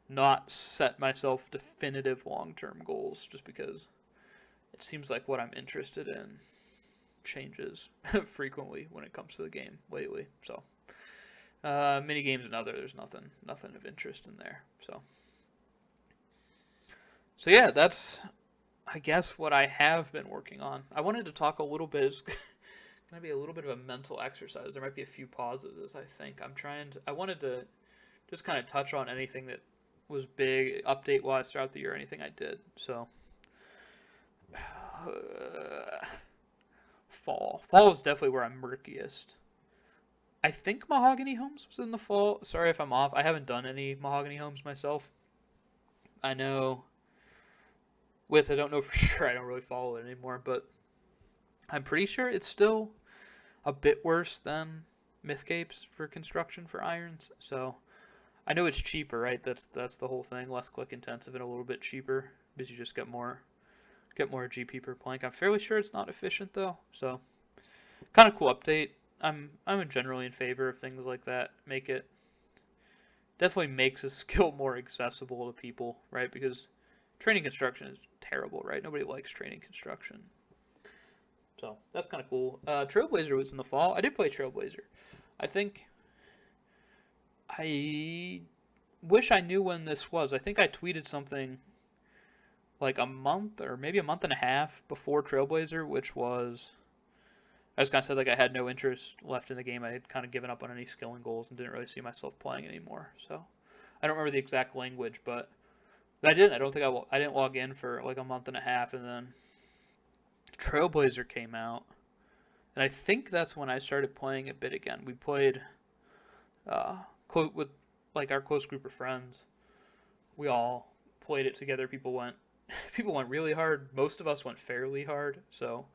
not set myself definitive long-term goals, just because it seems like what I'm interested in changes frequently when it comes to the game lately. So Mini games and other. There's nothing of interest in there. So yeah, that's I guess what I have been working on. I wanted to talk a little bit. It's gonna be a little bit of a mental exercise. There might be a few pauses. I think I wanted to just kind of touch on anything that was big update wise throughout the year. Anything I did. So fall is definitely where I'm murkiest. I think Mahogany Homes was in the fall. Sorry if I'm off. I haven't done any Mahogany Homes myself. I know. I don't know for sure. I don't really follow it anymore, but I'm pretty sure it's still a bit worse than Mythcapes for construction for irons. So I know it's cheaper, right? That's the whole thing. Less click intensive and a little bit cheaper because you just get more GP per plank. I'm fairly sure it's not efficient though. So kind of cool update. I'm generally in favor of things like that. Definitely makes a skill more accessible to people, right? Because training construction is terrible, right? Nobody likes training construction. So that's kind of cool. Trailblazer was in the fall. I did play Trailblazer. I think I wish I knew when this was. I think I tweeted something like a month or maybe a month and a half before Trailblazer, which was I just kind of said like I had no interest left in the game. I had kind of given up on any skilling goals and didn't really see myself playing anymore. So I don't remember the exact language, but I didn't. I don't think I didn't log in for like a month and a half, and then Trailblazer came out, and I think that's when I started playing a bit again. We played with like our close group of friends. We all played it together. People went really hard. Most of us went fairly hard. So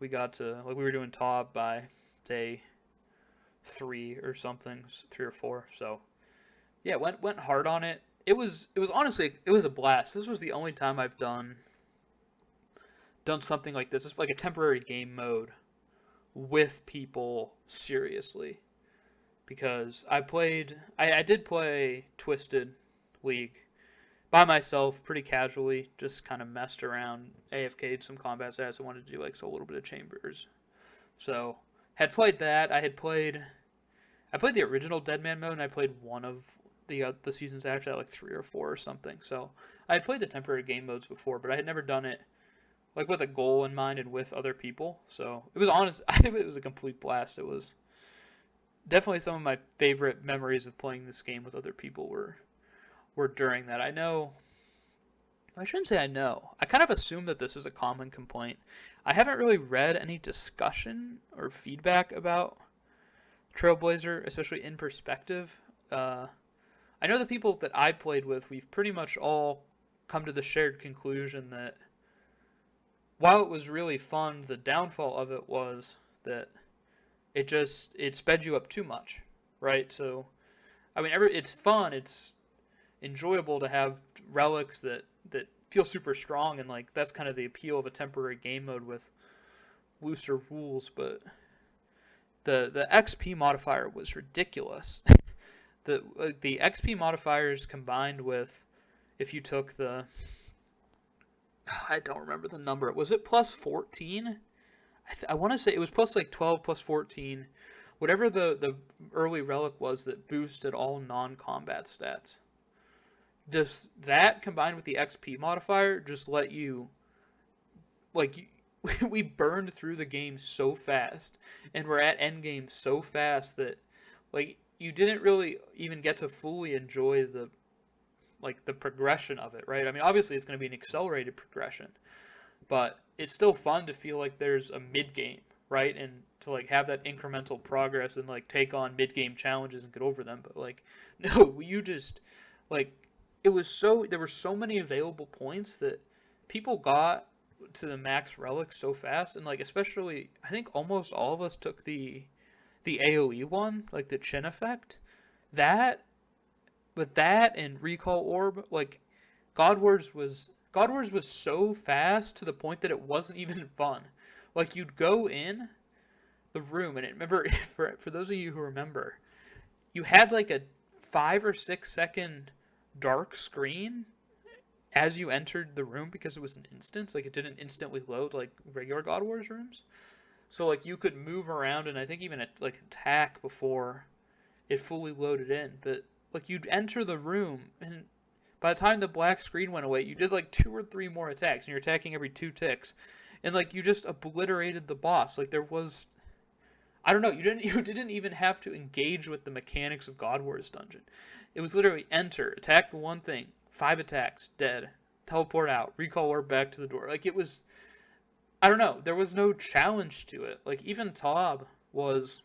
we got to we were doing TOB by day 3 or something, 3 or 4. So yeah, went hard on it. It was honestly a blast. This was the only time I've done something like this. It's like a temporary game mode with people seriously, because I did play Twisted League by myself pretty casually, just kind of messed around, AFK'd some combat stats. I wanted to do a little bit of chambers. So had played that. I played the original Deadman mode, and I played one of the seasons after that, 3 or 4 or something. So I had played the temporary game modes before, but I had never done it with a goal in mind and with other people. So it was it was a complete blast. It was definitely some of my favorite memories of playing this game with other people were during that. I shouldn't say I know. I kind of assume that this is a common complaint. I haven't really read any discussion or feedback about Trailblazer, especially in perspective. I know the people that I played with, we've pretty much all come to the shared conclusion that while it was really fun, the downfall of it was that it sped you up too much, right? So, I mean, it's fun, it's enjoyable to have relics that feel super strong, and that's kind of the appeal of a temporary game mode with looser rules. But the XP modifier was ridiculous. The XP modifiers combined with, if you took I don't remember the number. Was it plus 14? I want to say it was plus 12, plus 14. Whatever the early relic was that boosted all non-combat stats. Just that combined with the XP modifier just let you, we burned through the game so fast, and we're at endgame so fast that, you didn't really even get to fully enjoy the progression of it, right? I mean, obviously it's going to be an accelerated progression, but it's still fun to feel like there's a mid-game, right? And to have that incremental progress and take on mid-game challenges and get over them. But no, you just there were so many available points that people got to the max relics so fast, and especially I think almost all of us took the AoE one, the chin effect. With that and Recall Orb, God Wars was so fast to the point that it wasn't even fun. You'd go in the room, and remember, for those of you who remember, you had a 5 or 6 second dark screen as you entered the room, because it was an instance. It didn't instantly load like regular God Wars rooms. So you could move around and I think even attack before it fully loaded in. But like you'd enter the room, and by the time the black screen went away, you did like 2 or 3 more attacks, and you're attacking every 2 ticks, and like you just obliterated the boss. Like there was, I don't know, you didn't even have to engage with the mechanics of God Wars Dungeon. It was literally enter, attack the one thing, 5 attacks, dead, teleport out, recall orb back to the door. Like it was, I don't know, there was no challenge to it. Like even Tob was,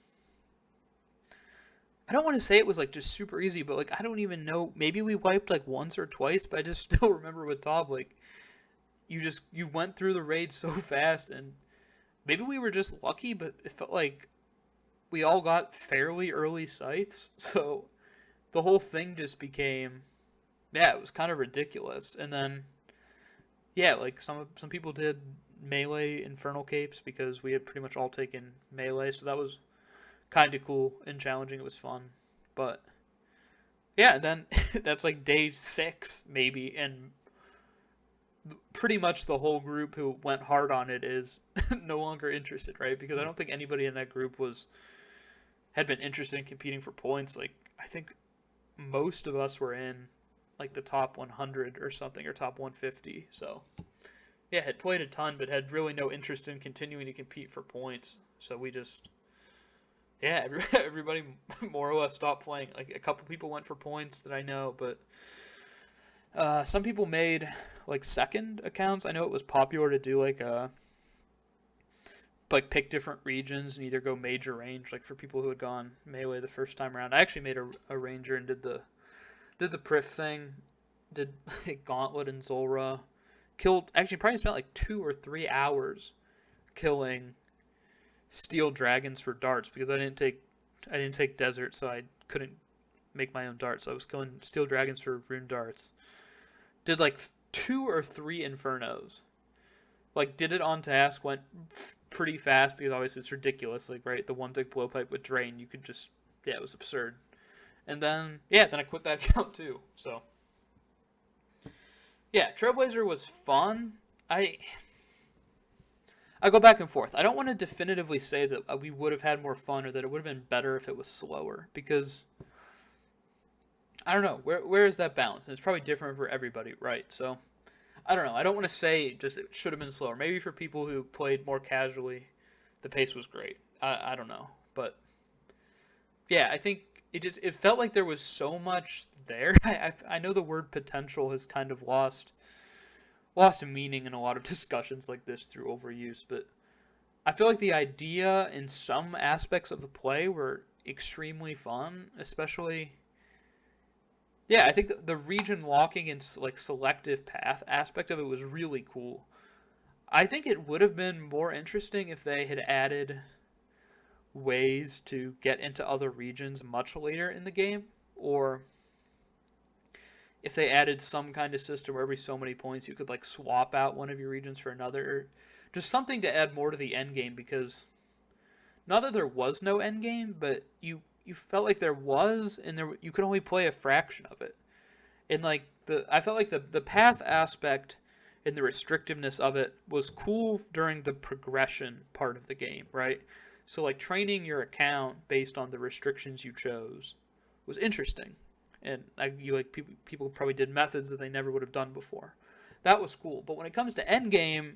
I don't want to say it was like just super easy, but like I don't even know. Maybe we wiped like once or twice, but I just still remember with Tob, like you went through the raid so fast, and maybe we were just lucky, but it felt like we all got fairly early scythes, so the whole thing just became, yeah, it was kind of ridiculous. And then yeah, like some people did melee infernal capes because we had pretty much all taken melee, so that was kind of cool and challenging. It was fun, but yeah, then that's like day 6 maybe, and pretty much the whole group who went hard on it is no longer interested, right? Because I don't think anybody in that group had been interested in competing for points. Like I think most of us were in like the top 100 or something, or top 150. So yeah, had played a ton, but had really no interest in continuing to compete for points. So we just, yeah, everybody more or less stopped playing. Like a couple people went for points that I know, but some people made like second accounts. I know it was popular to do like pick different regions and either go major range, like for people who had gone melee the first time around. I actually made a ranger and did the Prif thing, did like Gauntlet and Zulrah, actually probably spent like 2 or 3 hours killing steel dragons for darts, because I didn't take desert, so I couldn't make my own darts. So I was killing steel dragons for rune darts. Did like 2 or 3 infernos. Like did it on task, went pretty fast because obviously it's ridiculous. Like right, the 1-tick blowpipe with drain, you could just, yeah, it was absurd. And then then I quit that account too. So yeah, Trailblazer was fun. I go back and forth. I don't want to definitively say that we would have had more fun or that it would have been better if it was slower, because I don't know, where is that balance? And it's probably different for everybody, right? So I don't know. I don't want to say just it should have been slower. Maybe for people who played more casually, the pace was great. I don't know, but yeah, I think it felt like there was so much there. I know the word potential has kind of lost a meaning in a lot of discussions like this through overuse, but I feel like the idea in some aspects of the play were extremely fun, especially, yeah, I think the region walking and like selective path aspect of it was really cool. I think it would have been more interesting if they had added ways to get into other regions much later in the game, or if they added some kind of system where every so many points you could like swap out one of your regions for another, just something to add more to the end game, because not that there was no end game, but you felt like there was, and you could only play a fraction of it. And like I felt like the path aspect and the restrictiveness of it was cool during the progression part of the game, right? So like training your account based on the restrictions you chose was interesting. And people probably did methods that they never would have done before. That was cool. But when it comes to endgame,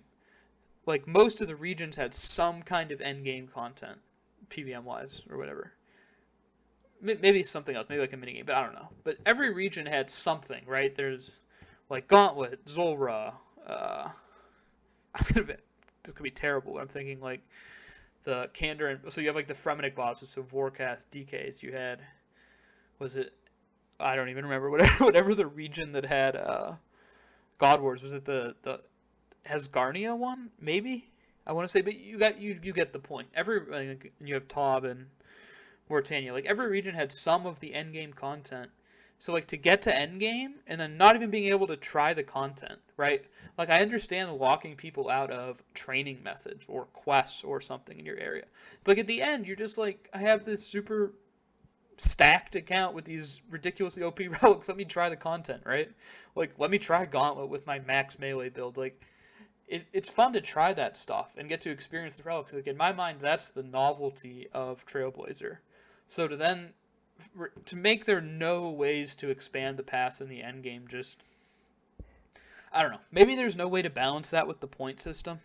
like most of the regions had some kind of endgame content, PVM wise or whatever. Maybe something else, maybe like a minigame, but I don't know. But every region had something, right? There's like Gauntlet, Zulrah. This could be terrible, but I'm thinking like the Kandor, and so you have like the Fremennik bosses, so Vorkath, DKs. You had, was it, I don't even remember, whatever the region that had God Wars, was it the Hasgarnia one? Maybe, I want to say, but you get the point. And you have Tob and Mortania. Like every region had some of the endgame content. So like to get to endgame and then not even being able to try the content, right? Like I understand locking people out of training methods or quests or something in your area. But like at the end, you're just like, I have this super stacked account with these ridiculously OP relics. Let me try the content, right? Like let me try Gauntlet with my max melee build. Like it's fun to try that stuff and get to experience the relics. Like in my mind, that's the novelty of Trailblazer. So to then to make there no ways to expand the pass in the end game. Just I don't know. Maybe there's no way to balance that with the point system.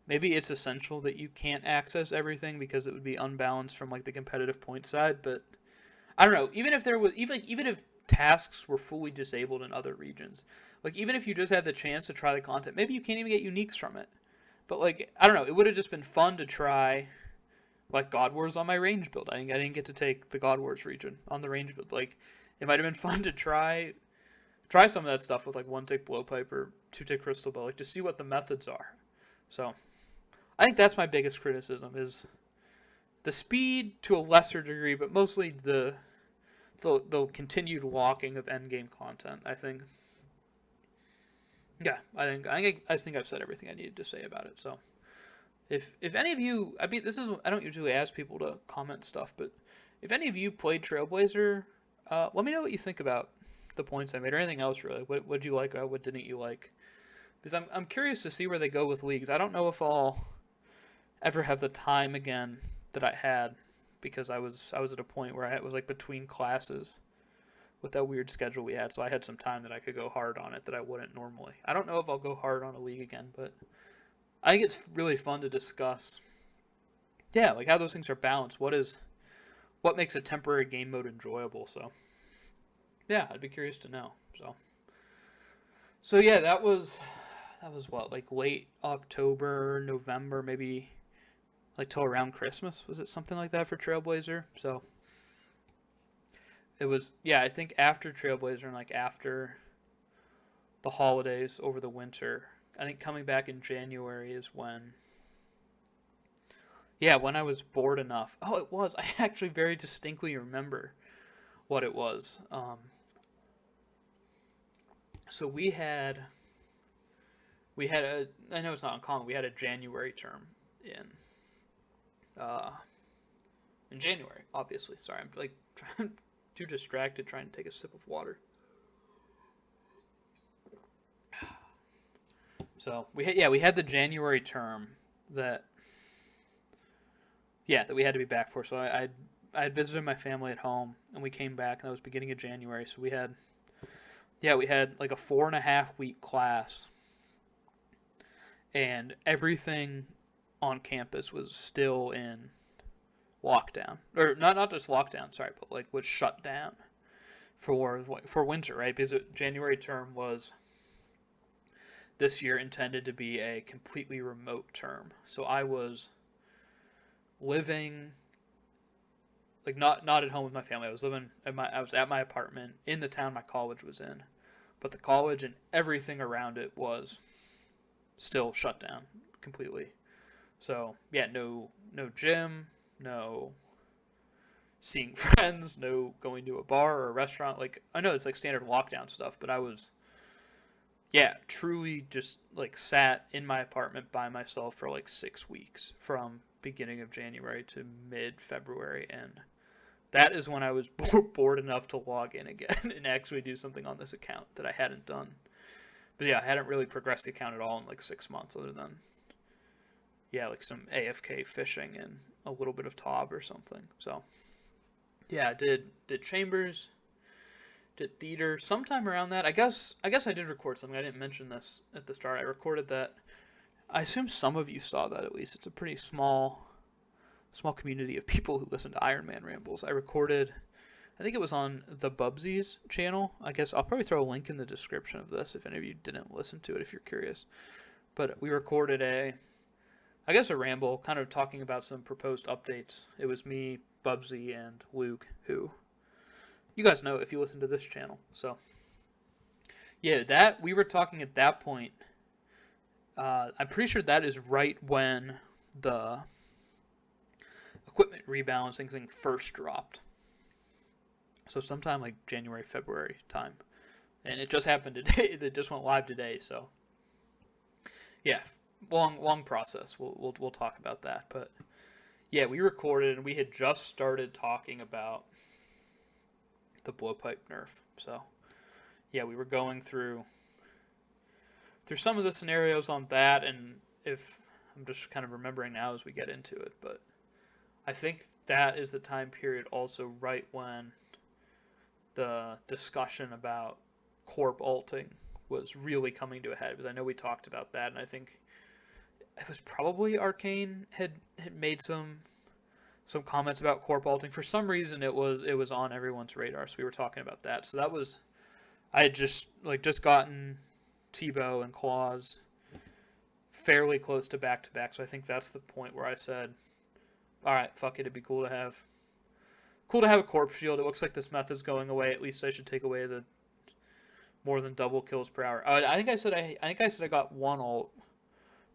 Maybe it's essential that you can't access everything because it would be unbalanced from like the competitive point side. But I don't know. Even if there was even if tasks were fully disabled in other regions, like even if you just had the chance to try the content, maybe you can't even get uniques from it. But like I don't know. It would have just been fun to try like God Wars on my range build. I didn't get to take the God Wars region on the range build. Like it might have been fun to try some of that stuff with like 1-tick blowpipe or 2-tick crystal bow, like to see what the methods are. So I think that's my biggest criticism is the speed to a lesser degree, but mostly the continued walking of endgame content. I think, yeah, I think I've said everything I needed to say about it. So if any of you, I mean, I don't usually ask people to comment stuff, but if any of you played Trailblazer, let me know what you think about the points I made or anything else really. What did you like? What didn't you like? Because I'm curious to see where they go with leagues. I don't know if I'll ever have the time again that I had because I was at a point where I was like between classes with that weird schedule we had, so I had some time that I could go hard on it that I wouldn't normally. I don't know if I'll go hard on a league again, but I think it's really fun to discuss. Yeah, like how those things are balanced. What makes a temporary game mode enjoyable? So yeah, I'd be curious to know. So yeah, that was what, like late October, November, maybe like till around Christmas. Was it something like that for Trailblazer? So it was, yeah, I think after Trailblazer and like after the holidays over the winter. I think coming back in January is when, yeah, when I was bored enough. Oh, it was. I actually very distinctly remember what it was. So we had a, I know it's not uncommon, we had a January term uh, in January, obviously. Sorry, I'm like too distracted trying to take a sip of water. So we had the January term that that we had to be back for. So I had visited my family at home and we came back and that was beginning of January. So we had like a 4.5 week class and everything on campus was still in lockdown, or not just lockdown, sorry, but like was shut down for winter, right? Because January term was this year intended to be a completely remote term. So I was living like not at home with my family. I was at my apartment in the town my college was in. But the college and everything around it was still shut down completely. So, yeah, no gym, no seeing friends, no going to a bar or a restaurant. Like I know it's like standard lockdown stuff, but I was truly just like sat in my apartment by myself for like 6 weeks from beginning of January to mid-February, and that is when I was bored enough to log in again and actually do something on this account that I hadn't done. But yeah, I hadn't really progressed the account at all in like 6 months, other than like some AFK fishing and a little bit of TOB or something. So yeah, I did Chambers, did theater sometime around that. I guess I did record something. I didn't mention this at the start. I recorded that. I assume some of you saw that at least. It's a pretty small community of people who listen to Iron Man rambles. I recorded, I think it was on the Bubsies channel. I guess I'll probably throw a link in the description of this if any of you didn't listen to it if you're curious. But we recorded a ramble kind of talking about some proposed updates. It was me, Bubsy, and Luke, who you guys know if you listen to this channel. So yeah, that we were talking at that point. I'm pretty sure that is right when the equipment rebalancing thing first dropped. So sometime like January, February time. And it just happened today. It just went live today. So yeah, long process. We'll talk about that. But yeah, we recorded and we had just started talking about the blowpipe nerf. So yeah, we were going through some of the scenarios on that, and if I'm just kind of remembering now as we get into it, but I think that is the time period also right when the discussion about corp alting was really coming to a head. Because I know we talked about that, and I think it was probably Arcane had made some comments about corp alting. For some reason, it was on everyone's radar, so we were talking about that. So that was, I had just gotten Tebow and Claws fairly close to back, so I think that's the point where I said, all right, fuck it, it'd be cool to have a corpse shield. It looks like this method's going away. At least I should take away the more than double kills per hour. I think I said I got one ult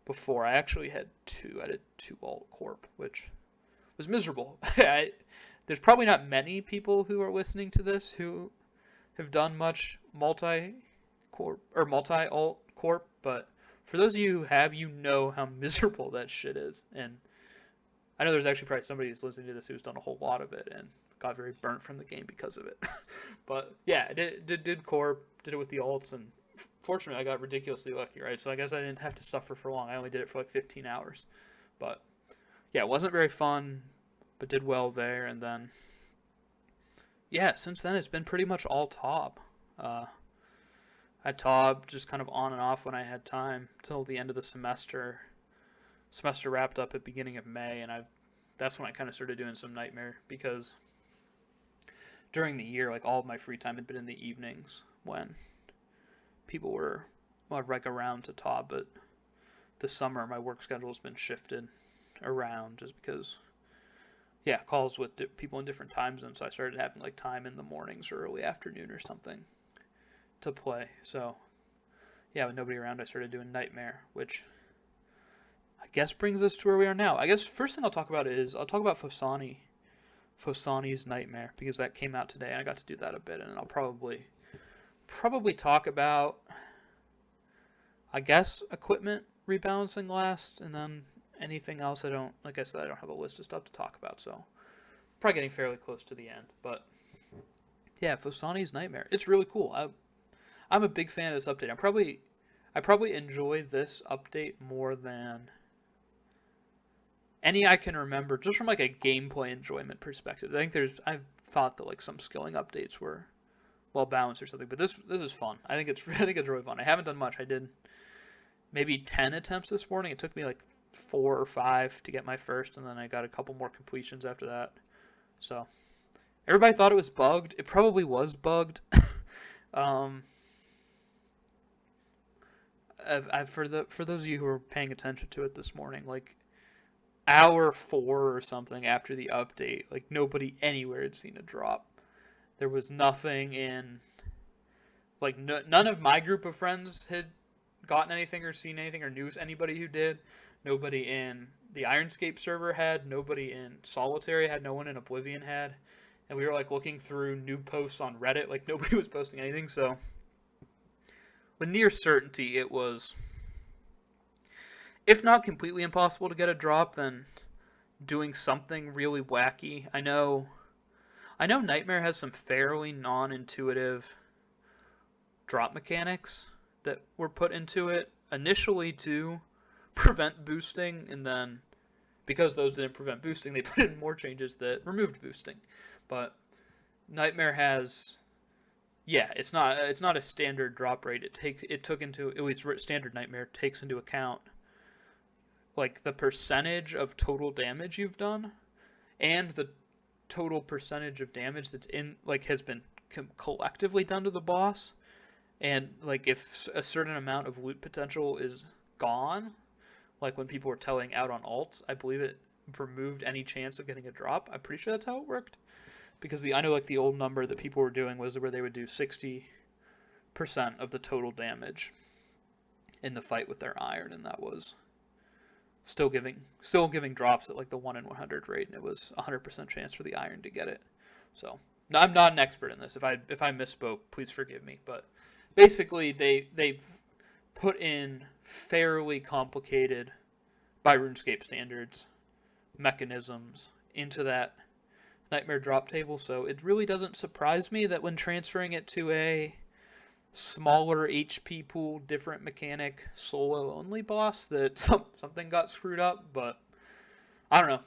before. I actually had two. I did 2 ult corp, which was miserable. There's probably not many people who are listening to this who have done much multi-corp or multi-ult corp, but for those of you who have, you know how miserable that shit is. And I know there's actually probably somebody who's listening to this who's done a whole lot of it and got very burnt from the game because of it. But yeah, I did corp, did it with the ults, and fortunately I got ridiculously lucky, right? So I guess I didn't have to suffer for long. I only did it for like 15 hours. But yeah, it wasn't very fun, but did well there. And then, yeah, since then it's been pretty much all top. I TOB just kind of on and off when I had time till the end of the semester. Semester wrapped up at beginning of May, and that's when I kind of started doing some Nightmare, because during the year, like, all of my free time had been in the evenings when people were, well, like, around to TOB, but this summer my work schedule has been shifted around just because, yeah, calls with people in different time zones, so I started having, like, time in the mornings or early afternoon or something to play. So yeah, with nobody around, I started doing Nightmare, which I guess brings us to where we are now. I guess first thing I'll talk about I'll talk about Phosani's Nightmare, because that came out today and I got to do that a bit, and I'll probably talk about, I guess, equipment rebalancing last, and then anything else. Like I said, I don't have a list of stuff to talk about, so probably getting fairly close to the end. But yeah, Phosani's Nightmare, it's really cool. I'm a big fan of this update. I probably enjoy this update more than any I can remember, just from like a gameplay enjoyment perspective. I've thought that like some skilling updates were well balanced or something, but this is fun. I think it's really fun. I haven't done much. I did maybe 10 attempts this morning. It took me like 4 or 5 to get my first, and then I got a couple more completions after that. So everybody thought it was bugged. It probably was bugged. For those of you who are paying attention to it this morning, like hour 4 or something after the update, like nobody anywhere had seen a drop. There was nothing in, like, none of my group of friends had gotten anything or seen anything or knew anybody who did. Nobody in the Ironscape server had. Nobody in Solitary had. No one in Oblivion had. And we were like looking through new posts on Reddit. Like nobody was posting anything. So with near certainty, it was, if not completely impossible to get a drop, then doing something really wacky. I know Nightmare has some fairly non-intuitive drop mechanics that were put into it initially to prevent boosting, and then because those didn't prevent boosting, they put in more changes that removed boosting. But Nightmare has, yeah, it's not a standard drop rate. At least standard Nightmare takes into account like the percentage of total damage you've done and the total percentage of damage that's has been collectively done to the boss. And like if a certain amount of loot potential is gone, like when people were telling out on ults, I believe it removed any chance of getting a drop. I'm pretty sure that's how it worked. Because I know like the old number that people were doing was where they would do 60% of the total damage in the fight with their iron, and that was still giving drops at like the 1 in 100 rate, and it was 100% chance for the iron to get it. So I'm not an expert in this. If I misspoke, please forgive me. But basically, they've put in fairly complicated, by RuneScape standards, mechanisms into that Nightmare drop table, so it really doesn't surprise me that when transferring it to a smaller HP pool, different mechanic, solo only boss, that something got screwed up. But I don't know.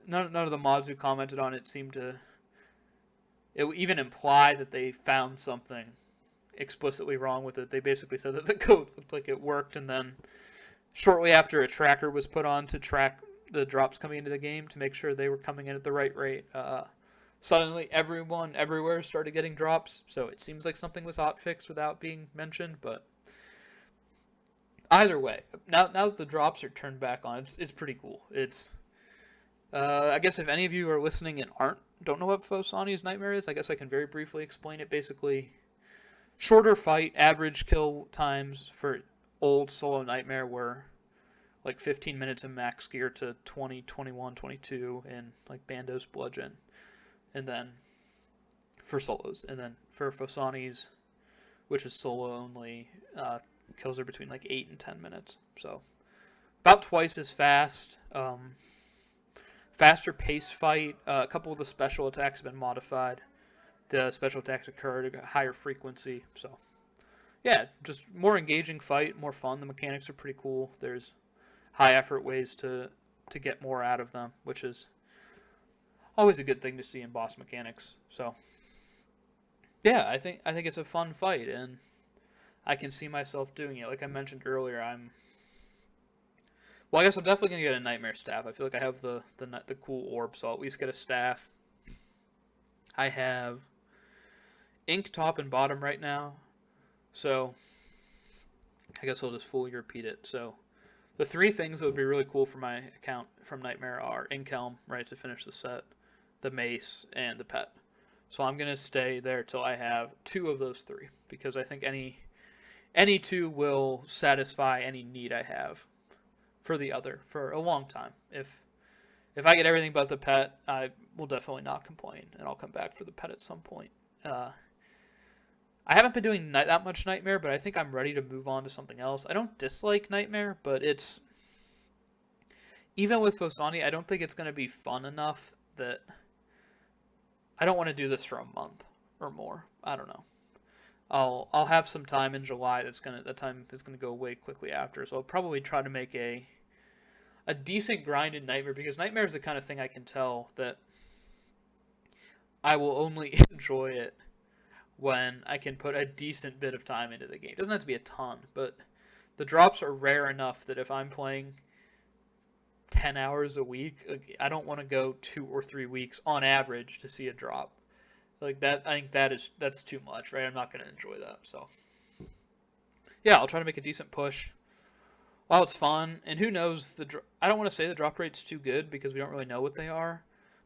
None of the mods who commented on it seemed to it even implied that they found something explicitly wrong with it. They basically said that the code looked like it worked, and then shortly after, a tracker was put on to track the drops coming into the game to make sure they were coming in at the right rate. Suddenly, everyone everywhere started getting drops, so it seems like something was hotfixed without being mentioned. But either way, now that the drops are turned back on, it's pretty cool. It's I guess if any of you are listening and don't know what Phosani's Nightmare is, I guess I can very briefly explain it. Basically, shorter fight, average kill times for old solo Nightmare were like 15 minutes in max gear to 20, 21, 22 in like Bandos Bludgeon. And then for solos. And then for Phosani's, which is solo only, kills are between like 8 and 10 minutes. So about twice as fast. Faster pace fight. A couple of the special attacks have been modified. The special attacks occur at a higher frequency. So yeah, just more engaging fight, more fun. The mechanics are pretty cool. There's high effort ways to get more out of them, which is always a good thing to see in boss mechanics. So yeah, I think it's a fun fight, and I can see myself doing it. Like I mentioned earlier, well, I guess I'm definitely gonna get a Nightmare staff. I feel like I have the cool orb, so I'll at least get a staff. I have ink top and bottom right now, so I guess I'll just fully repeat it. So the three things that would be really cool for my account from Nightmare are ink helm, right, to finish the set, the mace, and the pet. So I'm gonna stay there till I have 2 of those 3, because I think any 2 will satisfy any need I have for the other for a long time. If I get everything but the pet, I will definitely not complain, and I'll come back for the pet at some point. I haven't been doing that much Nightmare, but I think I'm ready to move on to something else. I don't dislike Nightmare, but it's... Even with Phosani, I don't think it's going to be fun enough that... I don't want to do this for a month or more. I don't know. I'll have some time in July that time is gonna go away quickly after, so I'll probably try to make a decent grind in Nightmare, because Nightmare is the kind of thing I can tell that I will only enjoy it when I can put a decent bit of time into the game. It doesn't have to be a ton, but the drops are rare enough that if I'm playing 10 hours a week, I don't want to go 2 or 3 weeks on average to see a drop. Like that, I think that's too much, right? I'm not going to enjoy that. So yeah, I'll try to make a decent push while it's fun. And who knows, I don't want to say the drop rate's too good, because we don't really know what they are,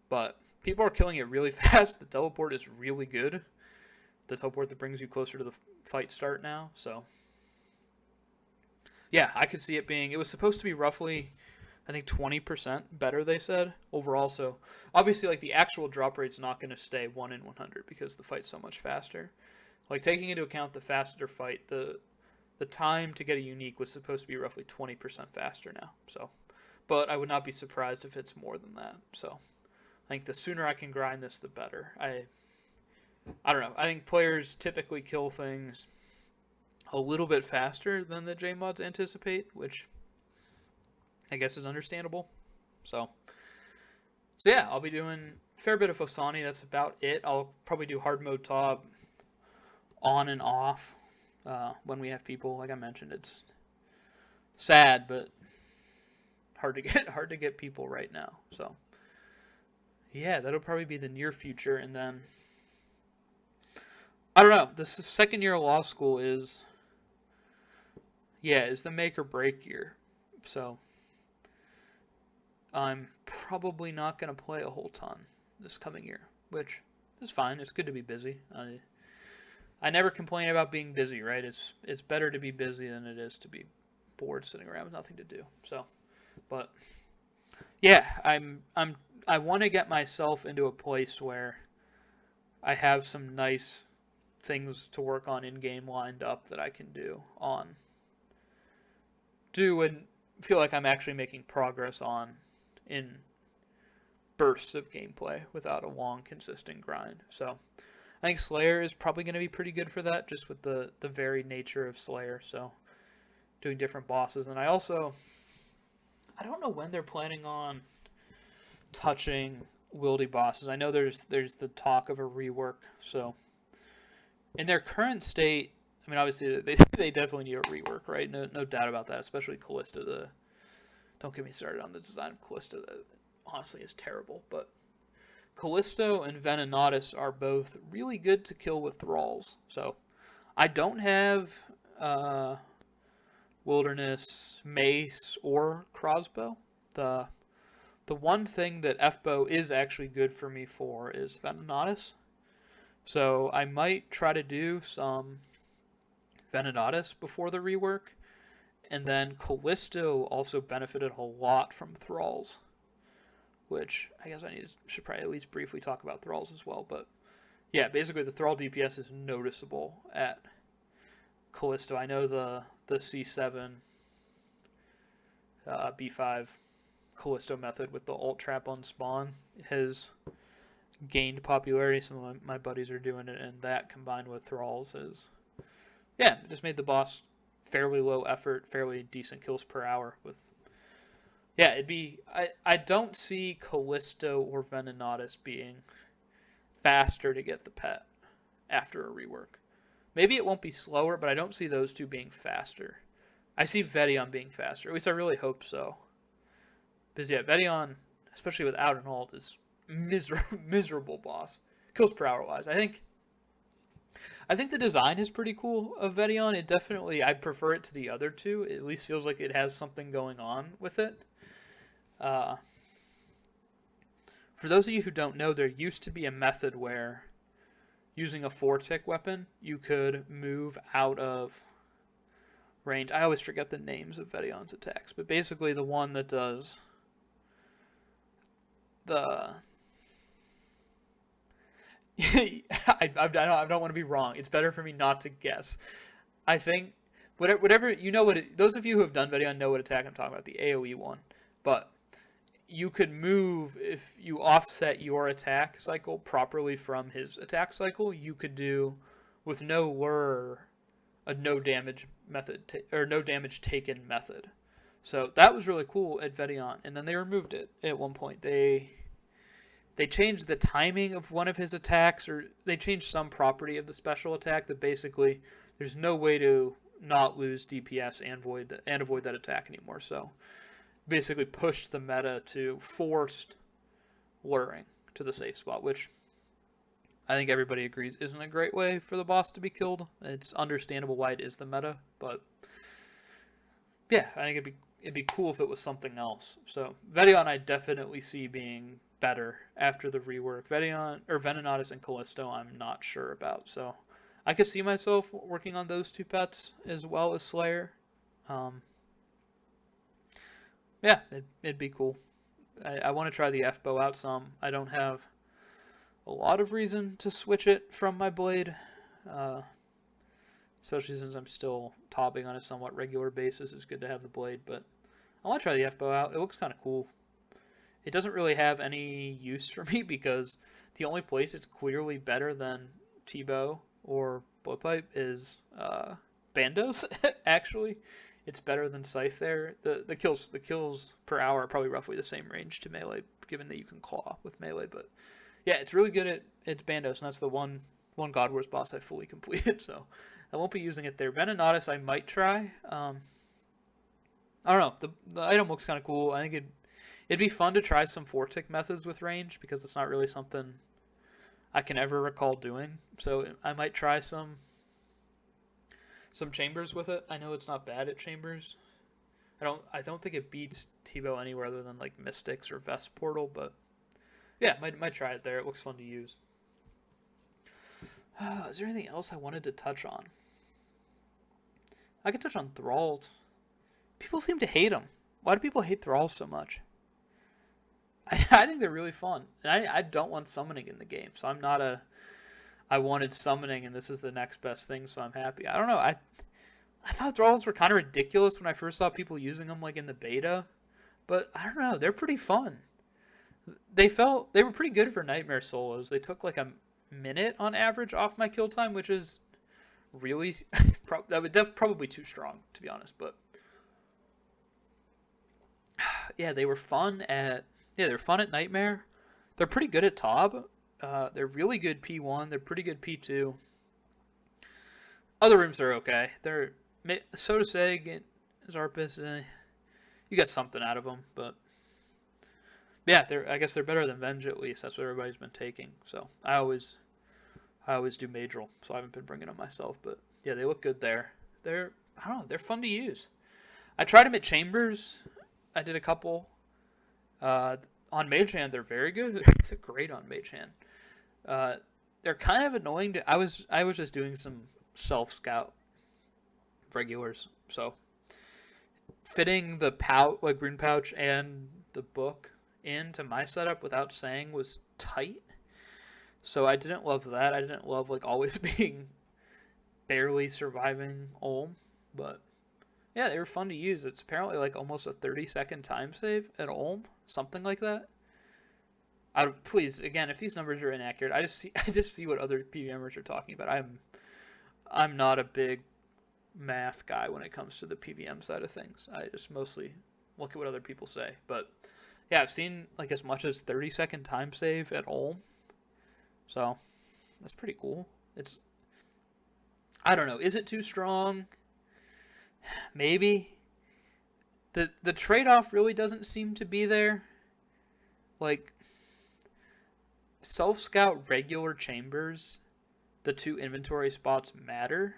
but people are killing it really fast. The teleport is really good. The teleport that brings you closer to the fight start now. So yeah, I could see it being, it was supposed to be roughly, I think 20% better, they said, overall. So obviously, like, the actual drop rate's not going to stay 1 in 100 because the fight's so much faster. Like, taking into account the faster fight, the time to get a unique was supposed to be roughly 20% faster now. So, but I would not be surprised if it's more than that. So I think the sooner I can grind this, the better. I don't know. I think players typically kill things a little bit faster than the JMods anticipate, which I guess is understandable. So yeah, I'll be doing a fair bit of Phosani. That's about it. I'll probably do hard mode top on and off when we have people. Like I mentioned, it's sad, but hard to get people right now. So yeah, that'll probably be the near future. And then I don't know. This second year of law school is the make or break year. So I'm probably not going to play a whole ton this coming year, which is fine. It's good to be busy. I never complain about being busy, right? It's better to be busy than it is to be bored sitting around with nothing to do. So, but yeah, I want to get myself into a place where I have some nice things to work on in game lined up that I can do and feel like I'm actually making progress on in bursts of gameplay without a long, consistent grind. So I think Slayer is probably going to be pretty good for that, just with the varied nature of Slayer. So doing different bosses. And I don't know when they're planning on touching wieldy bosses. I know there's the talk of a rework. So in their current state, I mean, obviously they definitely need a rework, right? No doubt about that. Especially Callista. Don't get me started on the design of Callista. That honestly is terrible. But Callisto and Venenatus are both really good to kill with thralls. So I don't have Wilderness, Mace, or Crossbow. The one thing that F-Bow is actually good for me for is Venenatus. So I might try to do some Venenatus before the rework. And then Callisto also benefited a lot from Thralls, which I guess should probably at least briefly talk about Thralls as well. But yeah, basically the Thrall DPS is noticeable at Callisto. I know the C7 B5 Callisto method with the ult trap on spawn has gained popularity. Some of my buddies are doing it, and that combined with Thralls is, yeah, it just made the boss fairly low effort, fairly decent kills per hour. With yeah, I don't see Callisto or Venenatus being faster to get the pet after a rework. Maybe it won't be slower, but I don't see those two being faster. I see Vedion being faster. At least I really hope so. Because yeah, Vedion, especially without an ult, is miserable boss. Kills per hour wise. I think the design is pretty cool of Vedion. It definitely, I prefer it to the other two. It at least feels like it has something going on with it. For those of you who don't know, there used to be a method where using a 4-tick weapon, you could move out of range. I always forget the names of Vedion's attacks, but basically the one that does the... I don't want to be wrong. It's better for me not to guess. I think whatever you know those of you who have done Vedion know what attack I'm talking about, the AoE one. But you could move if you offset your attack cycle properly from his attack cycle. You could do with no lure a no damage method or no damage taken method. So that was really cool at Vedion, and then they removed it at one point. They changed the timing of one of his attacks, or they changed some property of the special attack that basically there's no way to not lose DPS and avoid that attack anymore. So basically pushed the meta to forced luring to the safe spot, which I think everybody agrees isn't a great way for the boss to be killed. It's understandable why it is the meta, but yeah, I think it'd be cool if it was something else. So Vedion I definitely see being better after the rework. Vedion or Venenatus and Callisto I'm not sure about. So I could see myself working on those two pets as well as Slayer. Yeah, it'd be cool. I want to try the F-Bow out some. I don't have a lot of reason to switch it from my blade, especially since I'm still topping on a somewhat regular basis. It's good to have the blade, but I want to try the F-Bow out. It looks kind of cool. It doesn't really have any use for me because the only place it's clearly better than T-Bow or Blowpipe is Bandos, actually. It's better than Scythe there. The kills per hour are probably roughly the same range to melee, given that you can claw with melee. But yeah, it's really good at Bandos, and that's the one God Wars boss I fully completed. So I won't be using it there. Venenatus I might try. I don't know. The item looks kind of cool. I think it'd be fun to try some 4-tick methods with range because it's not really something I can ever recall doing. So I might try some chambers with it. I know it's not bad at chambers. I don't think it beats T-Bow anywhere other than like Mystics or Vest Portal, but yeah, might try it there. It looks fun to use. Is there anything else I wanted to touch on? I could touch on Thralls. People seem to hate them. Why do people hate Thralls so much? I think they're really fun. And I don't want summoning in the game, so I'm not I wanted summoning and this is the next best thing, so I'm happy. I don't know. I thought Thralls were kind of ridiculous when I first saw people using them like in the beta, but I don't know. They're pretty fun. They were pretty good for Nightmare solos. They took like a minute on average off my kill time, which is really that would probably too strong to be honest, but yeah, they were fun at Nightmare. They're pretty good at Taub. They're really good P1. They're pretty good P2. Other rooms are okay. They're Soda Seg, Zarpus. You get something out of them, but yeah, I guess they're better than Venge at least. That's what everybody's been taking. So I always do Madril, so I haven't been bringing them myself. But yeah, they look good there. I don't know. They're fun to use. I tried them at Chambers. I did a couple. On Mage Hand, they're very good. They're great on Mage Hand. They're kind of annoying. I was just doing some self scout regulars, so fitting the rune pouch and the book into my setup without saying was tight. So I didn't love that. I didn't love always being barely surviving Ulm, but yeah, they were fun to use. It's apparently almost a 30-second time save at Ulm, something like that. Please, again, if these numbers are inaccurate, I just see what other PVMers are talking about. I'm not a big math guy when it comes to the PVM side of things. I just mostly look at what other people say. But yeah, I've seen as much as 30-second time save at Ulm. So that's pretty cool. I don't know. Is it too strong? Maybe. The trade-off really doesn't seem to be there. Self-scout regular Chambers, the 2 inventory spots matter.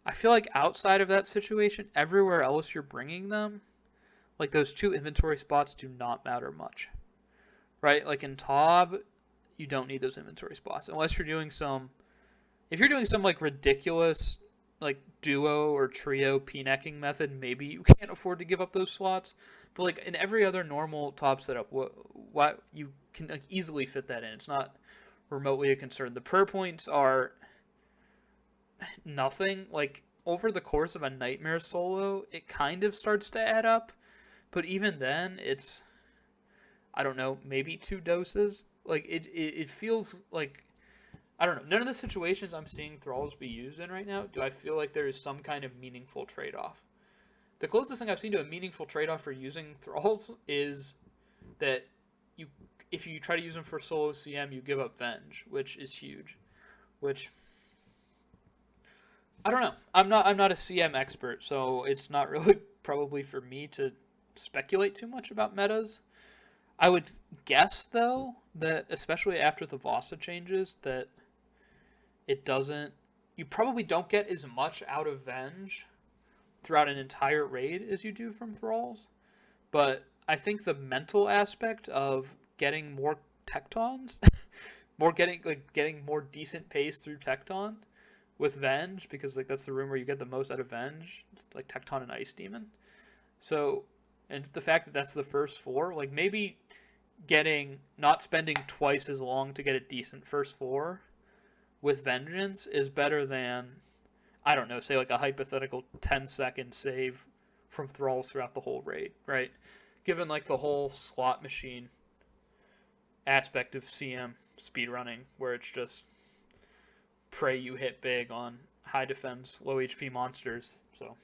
I feel outside of that situation, everywhere else you're bringing them, those 2 inventory spots do not matter much. Right? In Taub, you don't need those inventory spots. Unless you're doing if you're doing some ridiculous duo or trio p-necking method, maybe you can't afford to give up those slots. But in every other normal top setup, what you can easily fit that in. It's not remotely a concern. The prayer points are nothing. Over the course of a Nightmare solo, it kind of starts to add up. But even then, it's, I don't know, maybe 2 doses. It feels I don't know. None of the situations I'm seeing Thralls be used in right now do I feel there is some kind of meaningful trade-off. The closest thing I've seen to a meaningful trade-off for using Thralls is that if you try to use them for solo CM, you give up Venge, which is huge. Which, I don't know. I'm not a CM expert, so it's not really probably for me to speculate too much about metas. I would guess, though, that especially after the Vasa changes, that you probably don't get as much out of Venge throughout an entire raid as you do from Thralls. But I think the mental aspect of getting more Tectons, getting more decent pace through Tecton with Venge, because that's the room where you get the most out of Venge, Tecton and Ice Demon. So, and the fact that that's the first 4, maybe not spending twice as long to get a decent first 4 with Vengeance is better than, I don't know, say a hypothetical 10-second save from Thralls throughout the whole raid, right? Given the whole slot machine aspect of CM speedrunning, where it's just pray you hit big on high defense, low HP monsters. So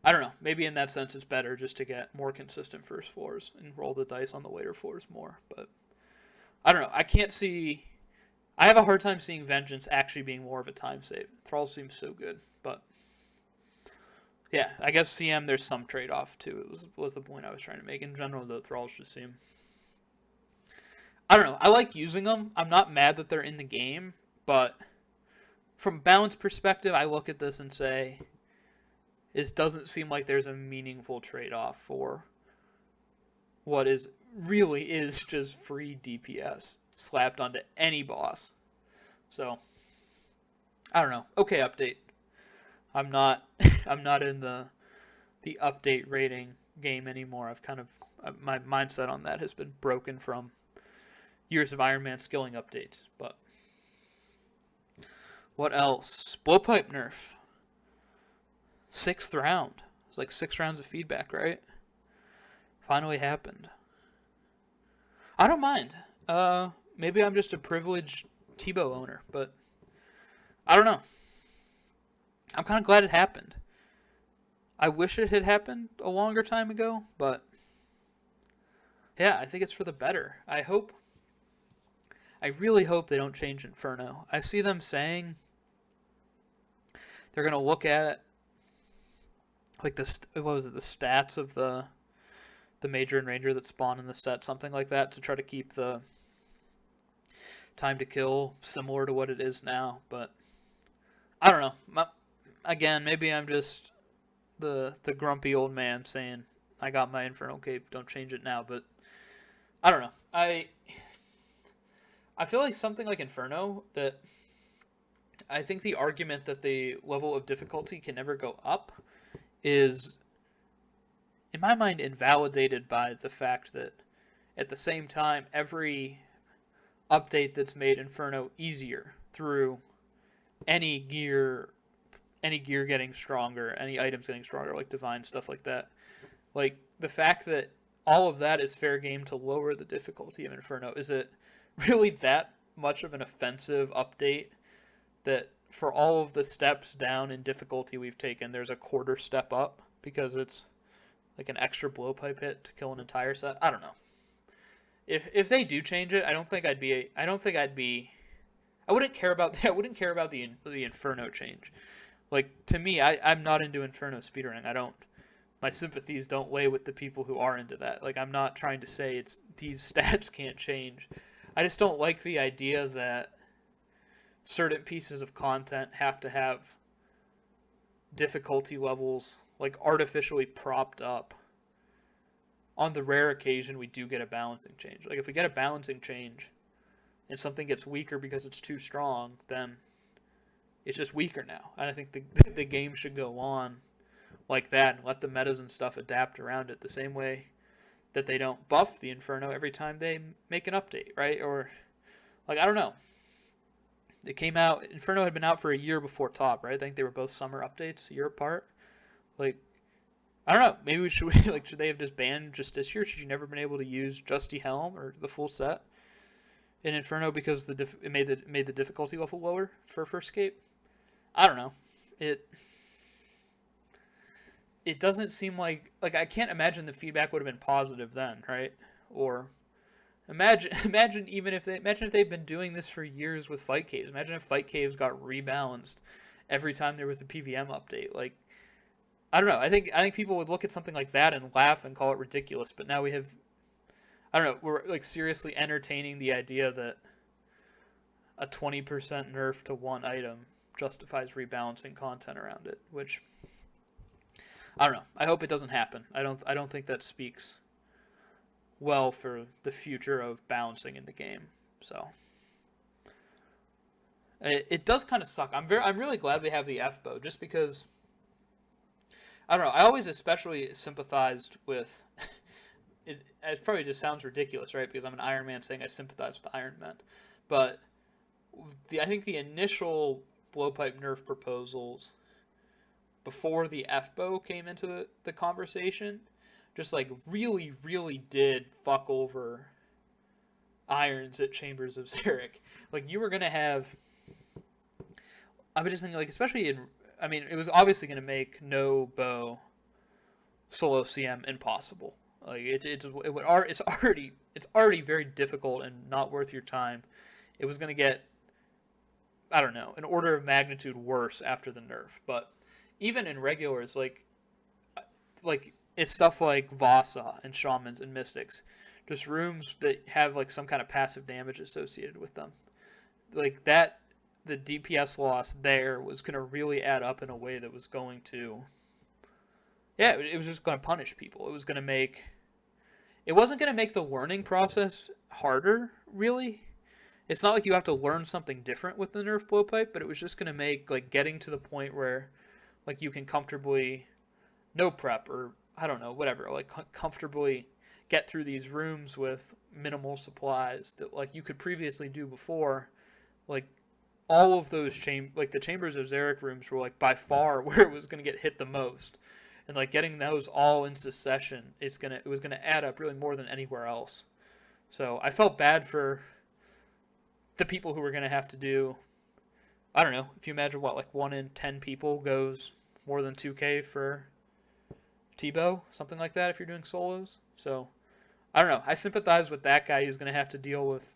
I don't know. Maybe in that sense it's better just to get more consistent first 4s and roll the dice on the later 4s more. But I don't know. I have a hard time seeing Vengeance actually being more of a time save. Thralls seems so good, but yeah, I guess CM there's some trade-off too. It was the point I was trying to make. In general, though, Thralls just seem, I don't know. I like using them. I'm not mad that they're in the game, but from a balance perspective, I look at this and say, it doesn't seem like there's a meaningful trade-off for what really is just free DPS slapped onto any boss. So I don't know. Okay, update. I'm not in the update rating game anymore. I've kind of my mindset on that has been broken from years of Iron Man skilling updates. But what else? Blowpipe nerf. 6th round. It was 6 rounds of feedback, right? Finally happened. I don't mind. Maybe I'm just a privileged Tebow owner, but I don't know. I'm kind of glad it happened. I wish it had happened a longer time ago, but Yeah, I think it's for the better. I really hope they don't change Inferno. I see them saying they're gonna look at like what was it, the stats of the major and ranger that spawn in the set, something like that, to try to keep the time to kill similar to what it is now. But I don't know. Again, maybe I'm just the grumpy old man saying I got my Inferno cape, don't change it now. But I don't know. I feel like something like Inferno, that I think the argument that the level of difficulty can never go up is, in my mind, invalidated by the fact that at the same time, every update that's made Inferno easier through any gear getting stronger, any items getting stronger, like divine stuff like that. Like the fact that all of that is fair game to lower the difficulty of Inferno, is it really that much of an offensive update that for all of the steps down in difficulty we've taken, there's a quarter step up because it's like an extra blowpipe hit to kill an entire set? I don't know. If they do change it, I wouldn't care about the Inferno change. Like, to me, I'm not into Inferno speedrunning. My sympathies don't lay with the people who are into that. Like, I'm not trying to say these stats can't change. I just don't like the idea that certain pieces of content have to have difficulty levels like artificially propped up on the rare occasion we do get a balancing change. Like if we get a balancing change and something gets weaker because it's too strong, then it's just weaker now. And I think the game should go on like that and let the metas and stuff adapt around it the same way that they don't buff the Inferno every time they make an update, right? Or like, I don't know. It came out, Inferno had been out for a year before Top, right? I think they were both summer updates, a year apart. Like, I don't know. Maybe should they have just banned just this year? Should you never been able to use Justy Helm or the full set in Inferno because it made the difficulty level lower for First Escape? I don't know. It doesn't seem like I can't imagine the feedback would have been positive then, right? Or imagine if they've been doing this for years with Fight Caves. Imagine if Fight Caves got rebalanced every time there was a PVM update. Like, I don't know. I think people would look at something like that and laugh and call it ridiculous. But now I don't know. We're like seriously entertaining the idea that a 20% nerf to one item justifies rebalancing content around it, which I don't know. I hope it doesn't happen. I don't think that speaks well for the future of balancing in the game. So it does kind of suck. I'm really glad they have the FBO, just because I don't know. I always especially sympathized with. It probably just sounds ridiculous, right? Because I'm an Iron Man saying I sympathize with Iron Man, but I think the initial blowpipe nerf proposals before the FBO came into the conversation, just like really, really did fuck over irons at Chambers of Xeric. Like you were gonna have. I was just thinking, like, especially in. I mean, it was obviously going to make no bow solo CM impossible. Like it's already very difficult and not worth your time. It was going to get, I don't know, an order of magnitude worse after the nerf. But even in regulars, like it's stuff like Vasa and Shamans and Mystics, just rooms that have like some kind of passive damage associated with them. Like that. The DPS loss there was going to really add up in a way that was going to... Yeah, it was just going to punish people. It wasn't going to make the learning process harder, really. It's not like you have to learn something different with the nerf blowpipe, but it was just going to make like getting to the point where like you can comfortably no prep or I don't know, whatever, like comfortably get through these rooms with minimal supplies that like you could previously do before. Like all of those the Chambers of Xeric rooms were like by far where it was going to get hit the most, and like getting those all in succession, it was gonna add up really more than anywhere else. So I felt bad for the people who were going to have to do. I don't know, if you imagine what, like 1 in 10 people goes more than 2K for T-Bow, something like that if you're doing solos. So I don't know. I sympathize with that guy who's going to have to deal with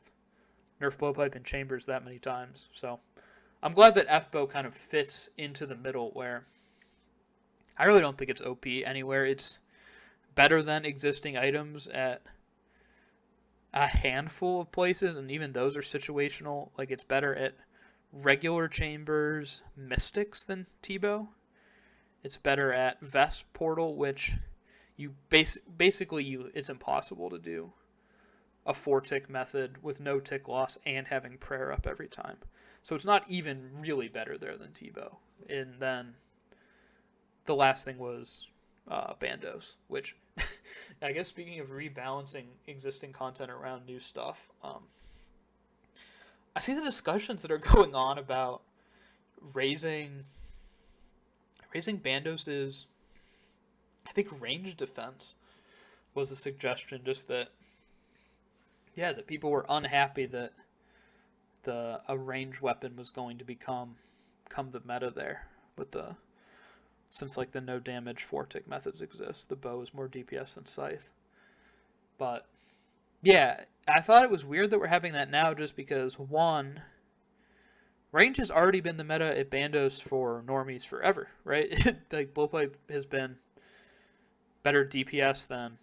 Nerf blowpipe and chambers that many times. So I'm glad that FBO kind of fits into the middle where I really don't think it's OP anywhere. It's better than existing items at a handful of places, and even those are situational. Like, it's better at regular chambers, mystics than Tebow. It's better at Vest Portal, which you basically it's impossible to do a 4-tick method with no tick loss and having prayer up every time. So it's not even really better there than Tebow. And then the last thing was Bandos, which I guess speaking of rebalancing existing content around new stuff, I see the discussions that are going on about raising Bandos' I think range defense was a suggestion, just that that people were unhappy that a range weapon was going to become the meta there with since like the no damage 4-tick methods exist. The bow is more DPS than scythe. But yeah, I thought it was weird that we're having that now, just because one, range has already been the meta at Bandos for normies forever, right? Like blowpipe has been better DPS than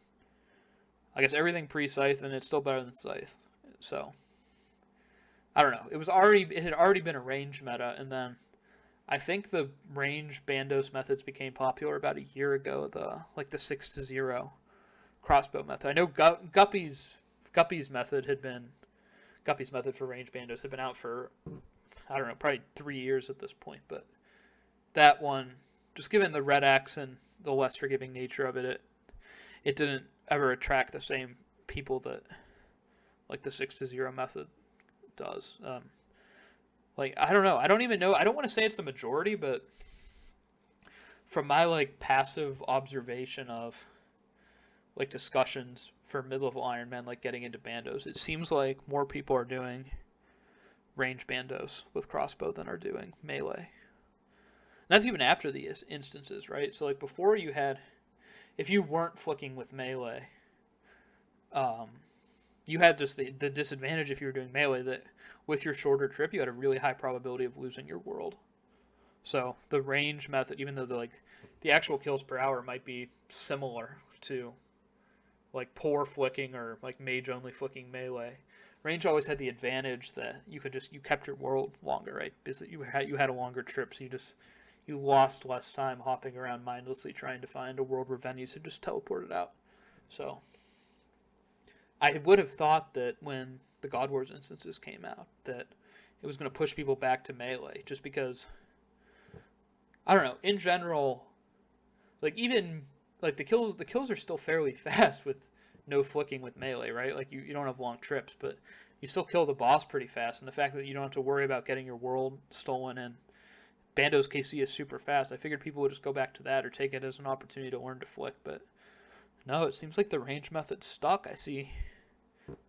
I guess everything pre-scythe, and it's still better than scythe. So I don't know. It had already been a range meta, and then I think the range Bandos methods became popular about a year ago. The 6-0 crossbow method. I know Guppy's method for range Bandos had been out for, I don't know, probably 3 years at this point. But that one, just given the red axe and the less forgiving nature of it, it didn't ever attract the same people that like the 6-0 method does. I don't know. I don't even know. I don't want to say it's the majority, but from my passive observation of discussions for mid-level Iron Men getting into Bandos, it seems like more people are doing range Bandos with crossbow than are doing melee. And that's even after the instances, right? So before you had, if you weren't flicking with melee, you had just the disadvantage if you were doing melee that with your shorter trip, you had a really high probability of losing your world. So the range method, even though the actual kills per hour might be similar to poor flicking or mage only flicking melee, range always had the advantage that you kept your world longer, right? Because you had a longer trip, so you lost less time hopping around mindlessly trying to find a world where Vennies had just teleported out. So I would have thought that when the God Wars instances came out, that it was going to push people back to melee, just because, I don't know, in general, even the kills are still fairly fast with no flicking with melee, right? You don't have long trips, but you still kill the boss pretty fast, and the fact that you don't have to worry about getting your world stolen and Bandos KC is super fast, I figured people would just go back to that or take it as an opportunity to learn to flick, but no, it seems like the range method's stuck. I see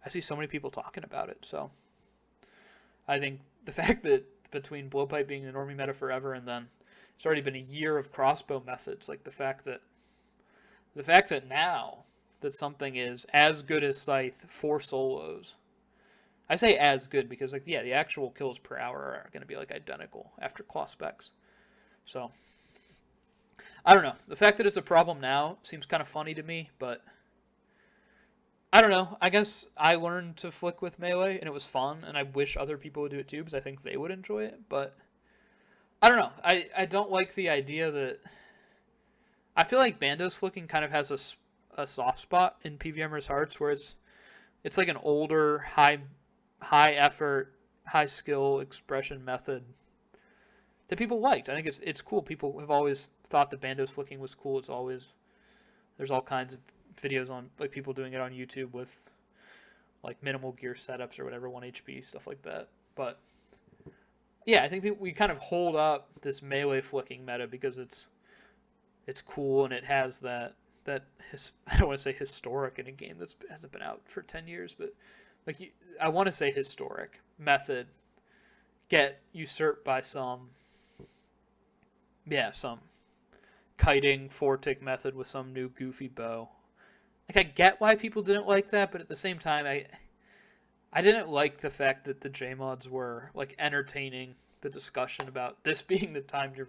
so many people talking about it, so I think the fact that between blowpipe being the normie meta forever and then it's already been a year of crossbow methods, the fact that now that something is as good as scythe for solos, I say as good because the actual kills per hour are going to be identical after claw specs. So I don't know. The fact that it's a problem now seems kind of funny to me, but I don't know. I guess I learned to flick with melee and it was fun, and I wish other people would do it too because I think they would enjoy it, but I don't know. I don't like the idea that I feel like Bandos flicking kind of has a soft spot in PVMers' hearts where it's like an older, high effort, high skill expression method that people liked. I think it's cool. People have always thought that Bandos flicking was cool. There's all kinds of videos on people doing it on YouTube with minimal gear setups or whatever, 1 HP, stuff like that. But yeah, I think we kind of hold up this melee flicking meta because it's cool and it has that I don't want to say historic in a game that hasn't been out for 10 years, but I want to say historic method get usurped by some kiting 4-tick method with some new goofy bow like, I get why people didn't like that, but at the same time, I didn't like the fact that the JMods were like entertaining the discussion about this being the time to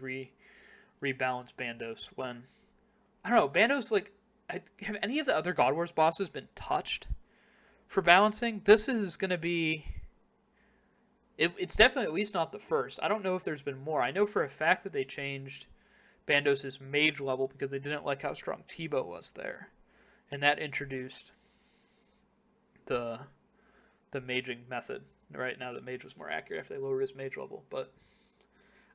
rebalance Bandos when I don't know, Bandos, like, have any of the other God Wars bosses been touched for balancing? This is going to be it's definitely at least not the first. I don't know if there's been more. I know for a fact that they changed Bandos' mage level because they didn't like how strong Tebow was there. And that introduced the maging method. Right now, that mage was more accurate after they lowered his mage level. But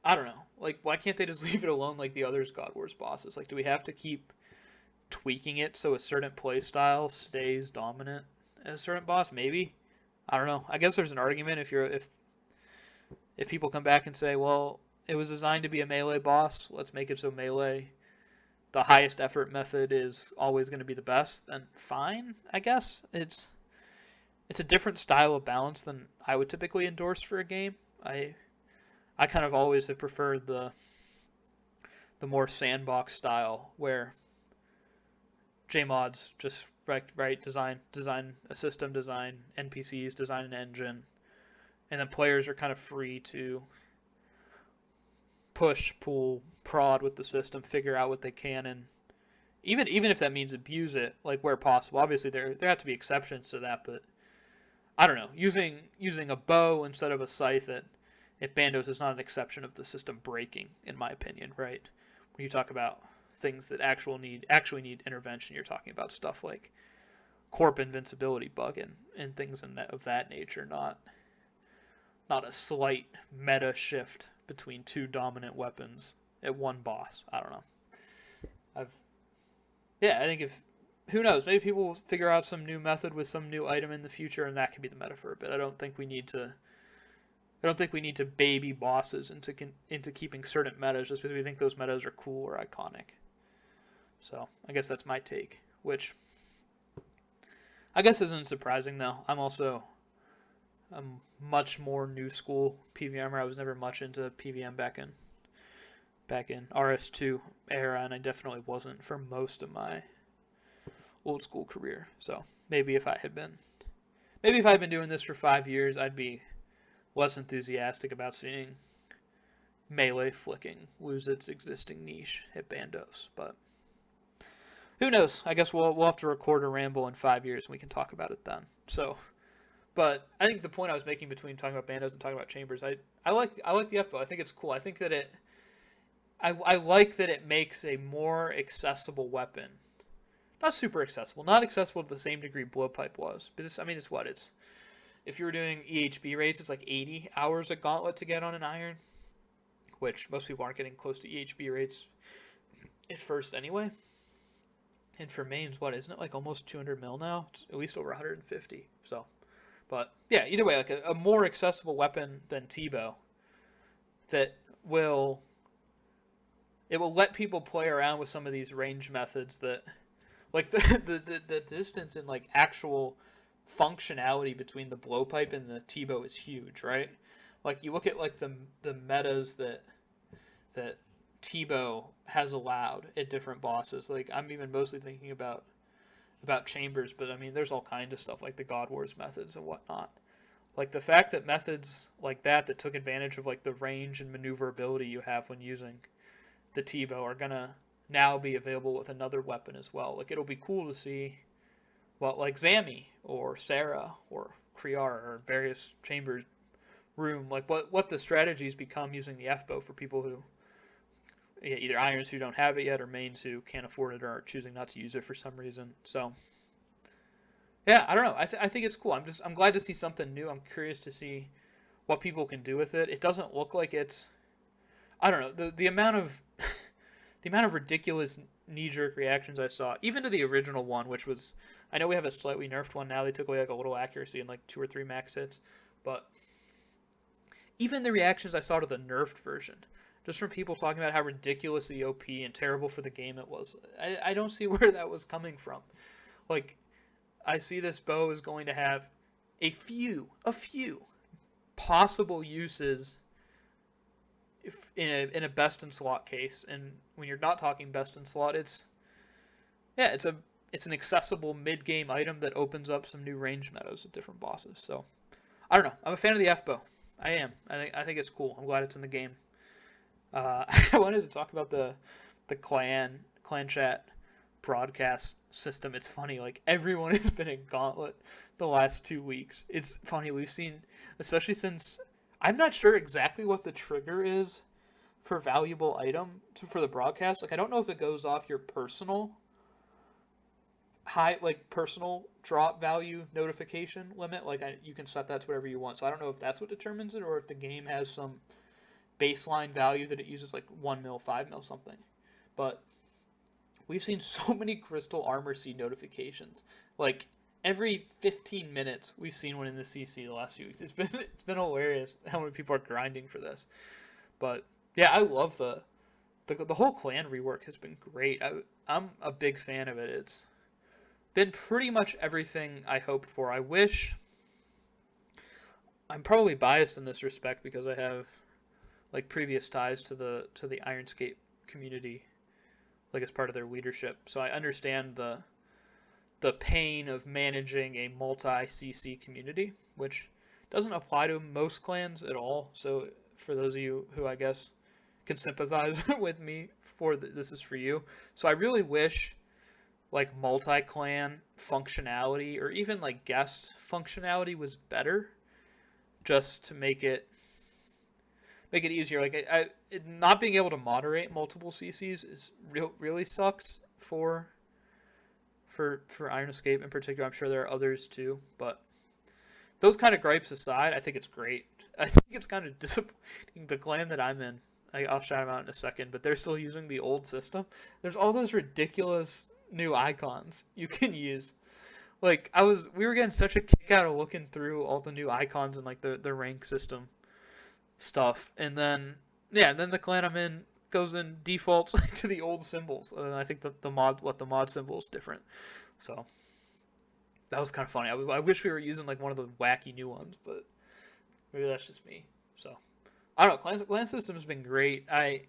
I don't know. Like, why can't they just leave it alone like the other God Wars bosses? Like, do we have to keep tweaking it so a certain play style stays dominant as a certain boss? Maybe. I don't know. I guess there's an argument if people come back and say, well, it was designed to be a melee boss, let's make it so melee, the highest effort method, is always going to be the best, then fine, I guess. It's a different style of balance than I would typically endorse for a game. I kind of always have preferred the more sandbox style where JMods just design a system, design NPCs, design an engine, and then players are kind of free to push, pull, prod with the system, figure out what they can, and even if that means abuse it, like where possible. Obviously, there have to be exceptions to that, but I don't know. Using a bow instead of a scythe at Bandos is not an exception of the system breaking, in my opinion, right? When you talk about things that actually need intervention, you're talking about stuff like corp invincibility bug and things of that nature, not a slight meta shift between two dominant weapons at one boss. I don't know. I think who knows, maybe people will figure out some new method with some new item in the future, and that could be the meta for a bit. I don't think we need to baby bosses into keeping certain metas just because we think those metas are cool or iconic. So I guess that's my take, which I guess isn't surprising though. I'm also a much more new school PVMer. I was never much into PVM back in RS2 era, and I definitely wasn't for most of my old school career. So maybe if I had been doing this for 5 years, I'd be less enthusiastic about seeing melee flicking lose its existing niche at Bandos. But who knows? I guess we'll have to record a ramble in 5 years and we can talk about it then. So, but I think the point I was making between talking about Bandos and talking about Chambers, I like the F-bow. I think it's cool. I think that I like that it makes a more accessible weapon. Not super accessible. Not accessible to the same degree Blowpipe was. But it's if you were doing EHB rates, it's like 80 hours a gauntlet to get on an iron, which most people aren't getting close to EHB rates at first anyway. And for mains, isn't it like almost 200 mil now? It's at least over 150. So, but yeah, either way, like a more accessible weapon than Tebow that will let people play around with some of these range methods that, like the distance and like actual functionality between the Blowpipe and the Tebow is huge, right? Like you look at like the metas that Tebow has allowed at different bosses. Like I'm even mostly thinking about Chambers, but I mean there's all kinds of stuff like the God Wars methods and whatnot. Like the fact that methods like that took advantage of like the range and maneuverability you have when using the Tebow are gonna now be available with another weapon as well. Like it'll be cool to see what like Zammy or Sarah or Kriar or various Chambers room, like what the strategies become using the F-bow for people who either irons who don't have it yet or mains who can't afford it or are choosing not to use it for some reason. So yeah, I don't know. I think it's cool. I'm glad to see something new. I'm curious to see what people can do with it. It doesn't look like it's, I don't know, the amount of the amount of ridiculous knee-jerk reactions I saw, even to the original one, which was, I know we have a slightly nerfed one now. They took away like a little accuracy and like 2 or 3 max hits, but even the reactions I saw to the nerfed version, just from people talking about how ridiculously OP and terrible for the game it was, I don't see where that was coming from. Like, I see this bow is going to have a few possible uses if in a best in slot case, and when you're not talking best in slot, it's it's an accessible mid-game item that opens up some new range meadows with different bosses. So I don't know. I'm a fan of the F-bow. I am. I think it's cool. I'm glad it's in the game. I wanted to talk about the clan chat broadcast system. It's funny, like everyone has been in Gauntlet the last 2 weeks. It's funny, we've seen, especially since I'm not sure exactly what the trigger is for valuable item for the broadcast. Like I don't know if it goes off your personal personal drop value notification limit. Like you can set that to whatever you want. So I don't know if that's what determines it or if the game has some baseline value that it uses, like 1 mil, 5 mil, something. But we've seen so many Crystal Armor Seed notifications. Like every 15 minutes, we've seen one in the CC the last few weeks. It's been hilarious how many people are grinding for this. But yeah, I love the whole clan rework has been great. I'm a big fan of it. It's been pretty much everything I hoped for. I wish, I'm probably biased in this respect because I have like previous ties to the Ironscape community, like as part of their leadership. So I understand the pain of managing a multi-CC community, which doesn't apply to most clans at all. So for those of you who I guess can sympathize with me this is for you. So I really wish like multi-clan functionality or even like guest functionality was better, just to make it easier. Like not being able to moderate multiple CCs is really sucks for Iron Escape in particular. I'm sure there are others too, but those kind of gripes aside, I think it's great. I think it's kind of disappointing. The clan that I'm in, I'll shout them out in a second, but they're still using the old system. There's all those ridiculous new icons you can use. Like we were getting such a kick out of looking through all the new icons and like the rank system stuff, and then the clan I'm in goes in defaults to the old symbols. And I think that the mod symbol is different. So that was kind of funny. I wish we were using like one of the wacky new ones, but maybe that's just me. So I don't know. Clan system has been great. I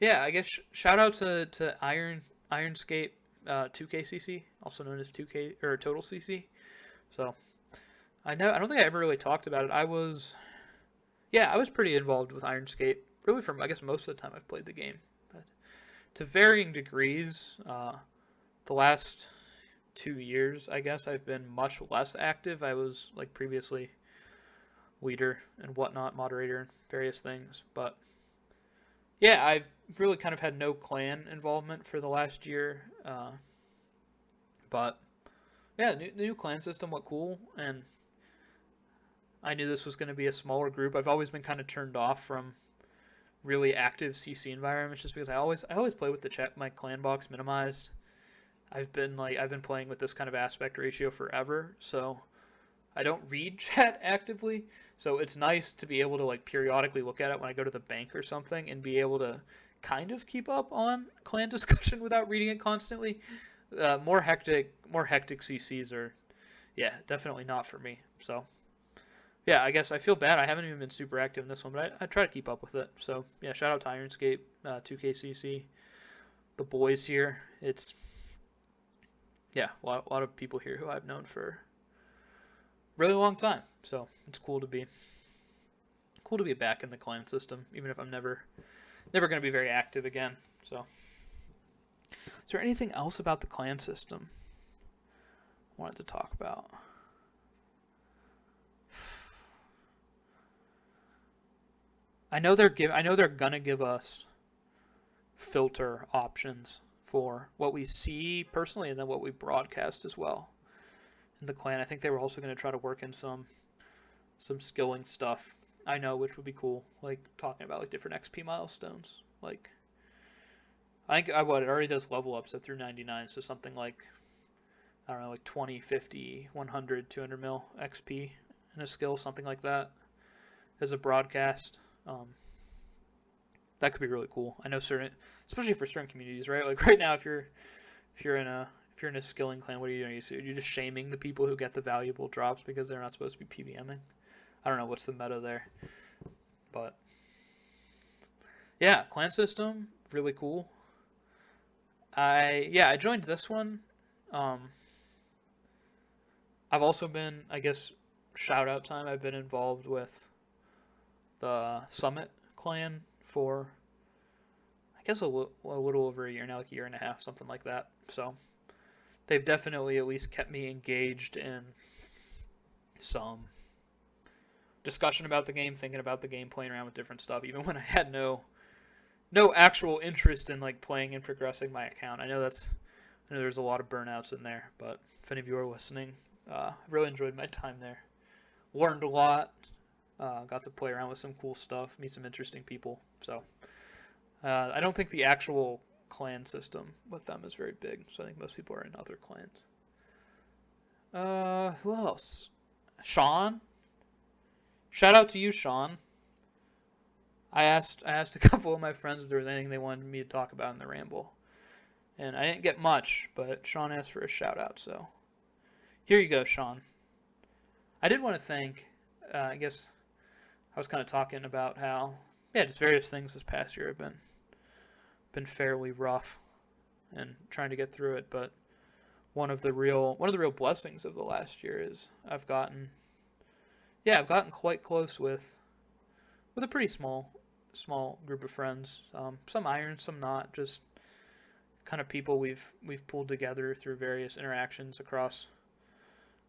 guess shout out to Ironscape 2KCC, also known as 2K or Total CC. So I don't think I ever really talked about it. I was pretty involved with Ironscape, really from, I guess, most of the time I've played the game. But to varying degrees, the last 2 years, I guess, I've been much less active. I was, like, previously leader and whatnot, moderator, and various things. But, yeah, I've really kind of had no clan involvement for the last year. But, yeah, the new clan system looked cool, and I knew this was going to be a smaller group. I've always been kind of turned off from really active CC environments just because I always play with my clan box minimized. I've been playing with this kind of aspect ratio forever, so I don't read chat actively. So it's nice to be able to like periodically look at it when I go to the bank or something and be able to kind of keep up on clan discussion without reading it constantly. More hectic CCs are, definitely not for me. So yeah, I guess I feel bad. I haven't even been super active in this one, but I try to keep up with it. So, yeah, shout out to Ironscape, 2KCC, the boys here. It's, a lot of people here who I've known for a really long time. So, it's cool to be back in the clan system, even if I'm never going to be very active again. So, is there anything else about the clan system I wanted to talk about? I know they're gonna give us filter options for what we see personally and then what we broadcast as well in the clan. I think they were also going to try to work in some skilling stuff. I know, which would be cool, like talking about like different XP milestones. Like I think it already does level ups at through 99, so something like, I don't know, like 20, 50, 100, 200 mil XP in a skill, something like that as a broadcast. That could be really cool. I know especially for certain communities, right? Like right now, if you're in a skilling clan, what are you doing? You're just shaming the people who get the valuable drops because they're not supposed to be PVMing. I don't know what's the meta there, but yeah, clan system really cool. I joined this one. Um, I've also been, I guess, shout out time. I've been involved with the Summit clan for, I guess, a little over a year now, like a year and a half, something like that. So they've definitely at least kept me engaged in some discussion about the game, thinking about the game, playing around with different stuff, even when I had no actual interest in like playing and progressing my account. I know there's a lot of burnouts in there, but if any of you are listening, I've really enjoyed my time there. Learned a lot. Got to play around with some cool stuff, meet some interesting people. So I don't think the actual clan system with them is very big. So I think most people are in other clans. Who else? Sean. Shout out to you, Sean. I asked a couple of my friends if there was anything they wanted me to talk about in the Ramble, and I didn't get much. But Sean asked for a shout out, so here you go, Sean. I did want to thank. I guess I was kind of talking about how just various things this past year have been fairly rough, and trying to get through it. But one of the real blessings of the last year is I've gotten quite close with a pretty small group of friends. Some iron, some not. Just kind of people we've pulled together through various interactions across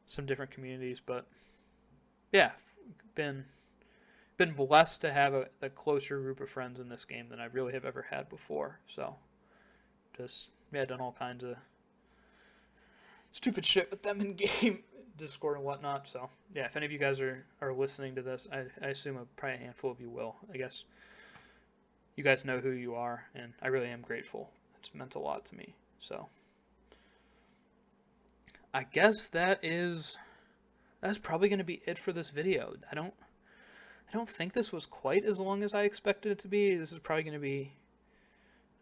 some different communities. But yeah, been blessed to have a closer group of friends in this game than I really have ever had before. So just done all kinds of stupid shit with them in game. Discord and whatnot. So yeah, if any of you guys are listening to this, I assume probably a handful of you will. I guess you guys know who you are, and I really am grateful. It's meant a lot to me. So I guess that's probably going to be it for this video. I don't think this was quite as long as I expected it to be. This is probably going to be,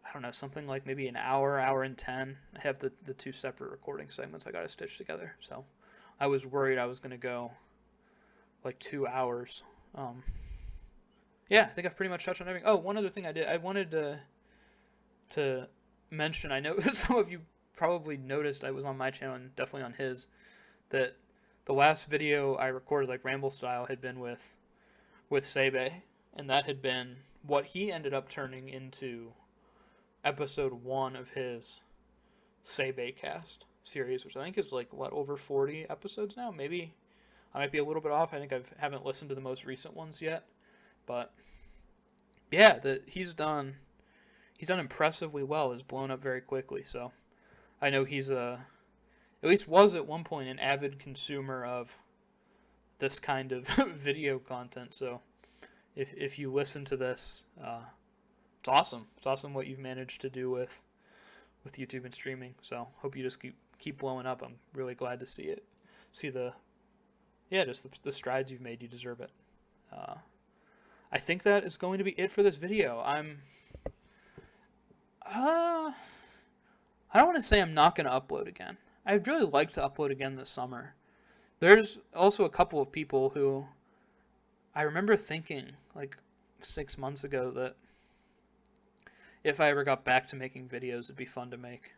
I don't know, something like maybe an hour and 10. I have the two separate recording segments I got to stitch together. So I was worried I was going to go like 2 hours. I think I've pretty much touched on everything. Oh, one other thing I wanted to mention, I know some of you probably noticed I was on my channel and definitely on his, that the last video I recorded, like Ramble style, had been with Sebe, and that had been what he ended up turning into episode 1 of his Sebe cast series, which I think is like over 40 episodes now. Maybe I might be a little bit off. I think haven't listened to the most recent ones yet, but yeah, he's done impressively well. Has blown up very quickly. So I know he's at least was at one point an avid consumer of this kind of video content. So if you listen to this, it's awesome. It's awesome what you've managed to do with YouTube and streaming. So hope you just keep blowing up. I'm really glad to see it. See the strides you've made. You deserve it. I think that is going to be it for this video. I don't want to say I'm not going to upload again. I'd really like to upload again this summer. There's also a couple of people who I remember thinking like 6 months ago that if I ever got back to making videos, it'd be fun to make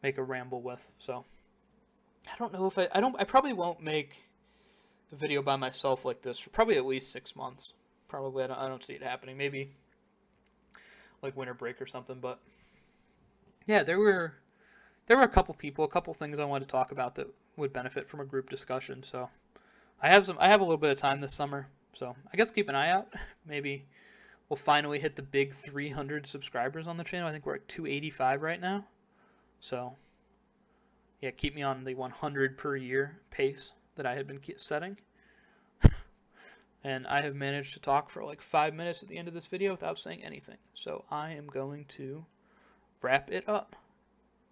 a ramble with. So I don't know if I probably won't make a video by myself like this for probably at least 6 months. Probably I don't see it happening. Maybe like winter break or something. But yeah, there were a couple things I wanted to talk about that would benefit from a group discussion. So I have a little bit of time this summer. So I guess keep an eye out. Maybe we'll finally hit the big 300 subscribers on the channel. I think we're at 285 right now. So yeah, keep me on the 100 per year pace that I had been setting. And I have managed to talk for like 5 minutes at the end of this video without saying anything. So I am going to wrap it up.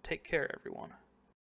Take care, everyone.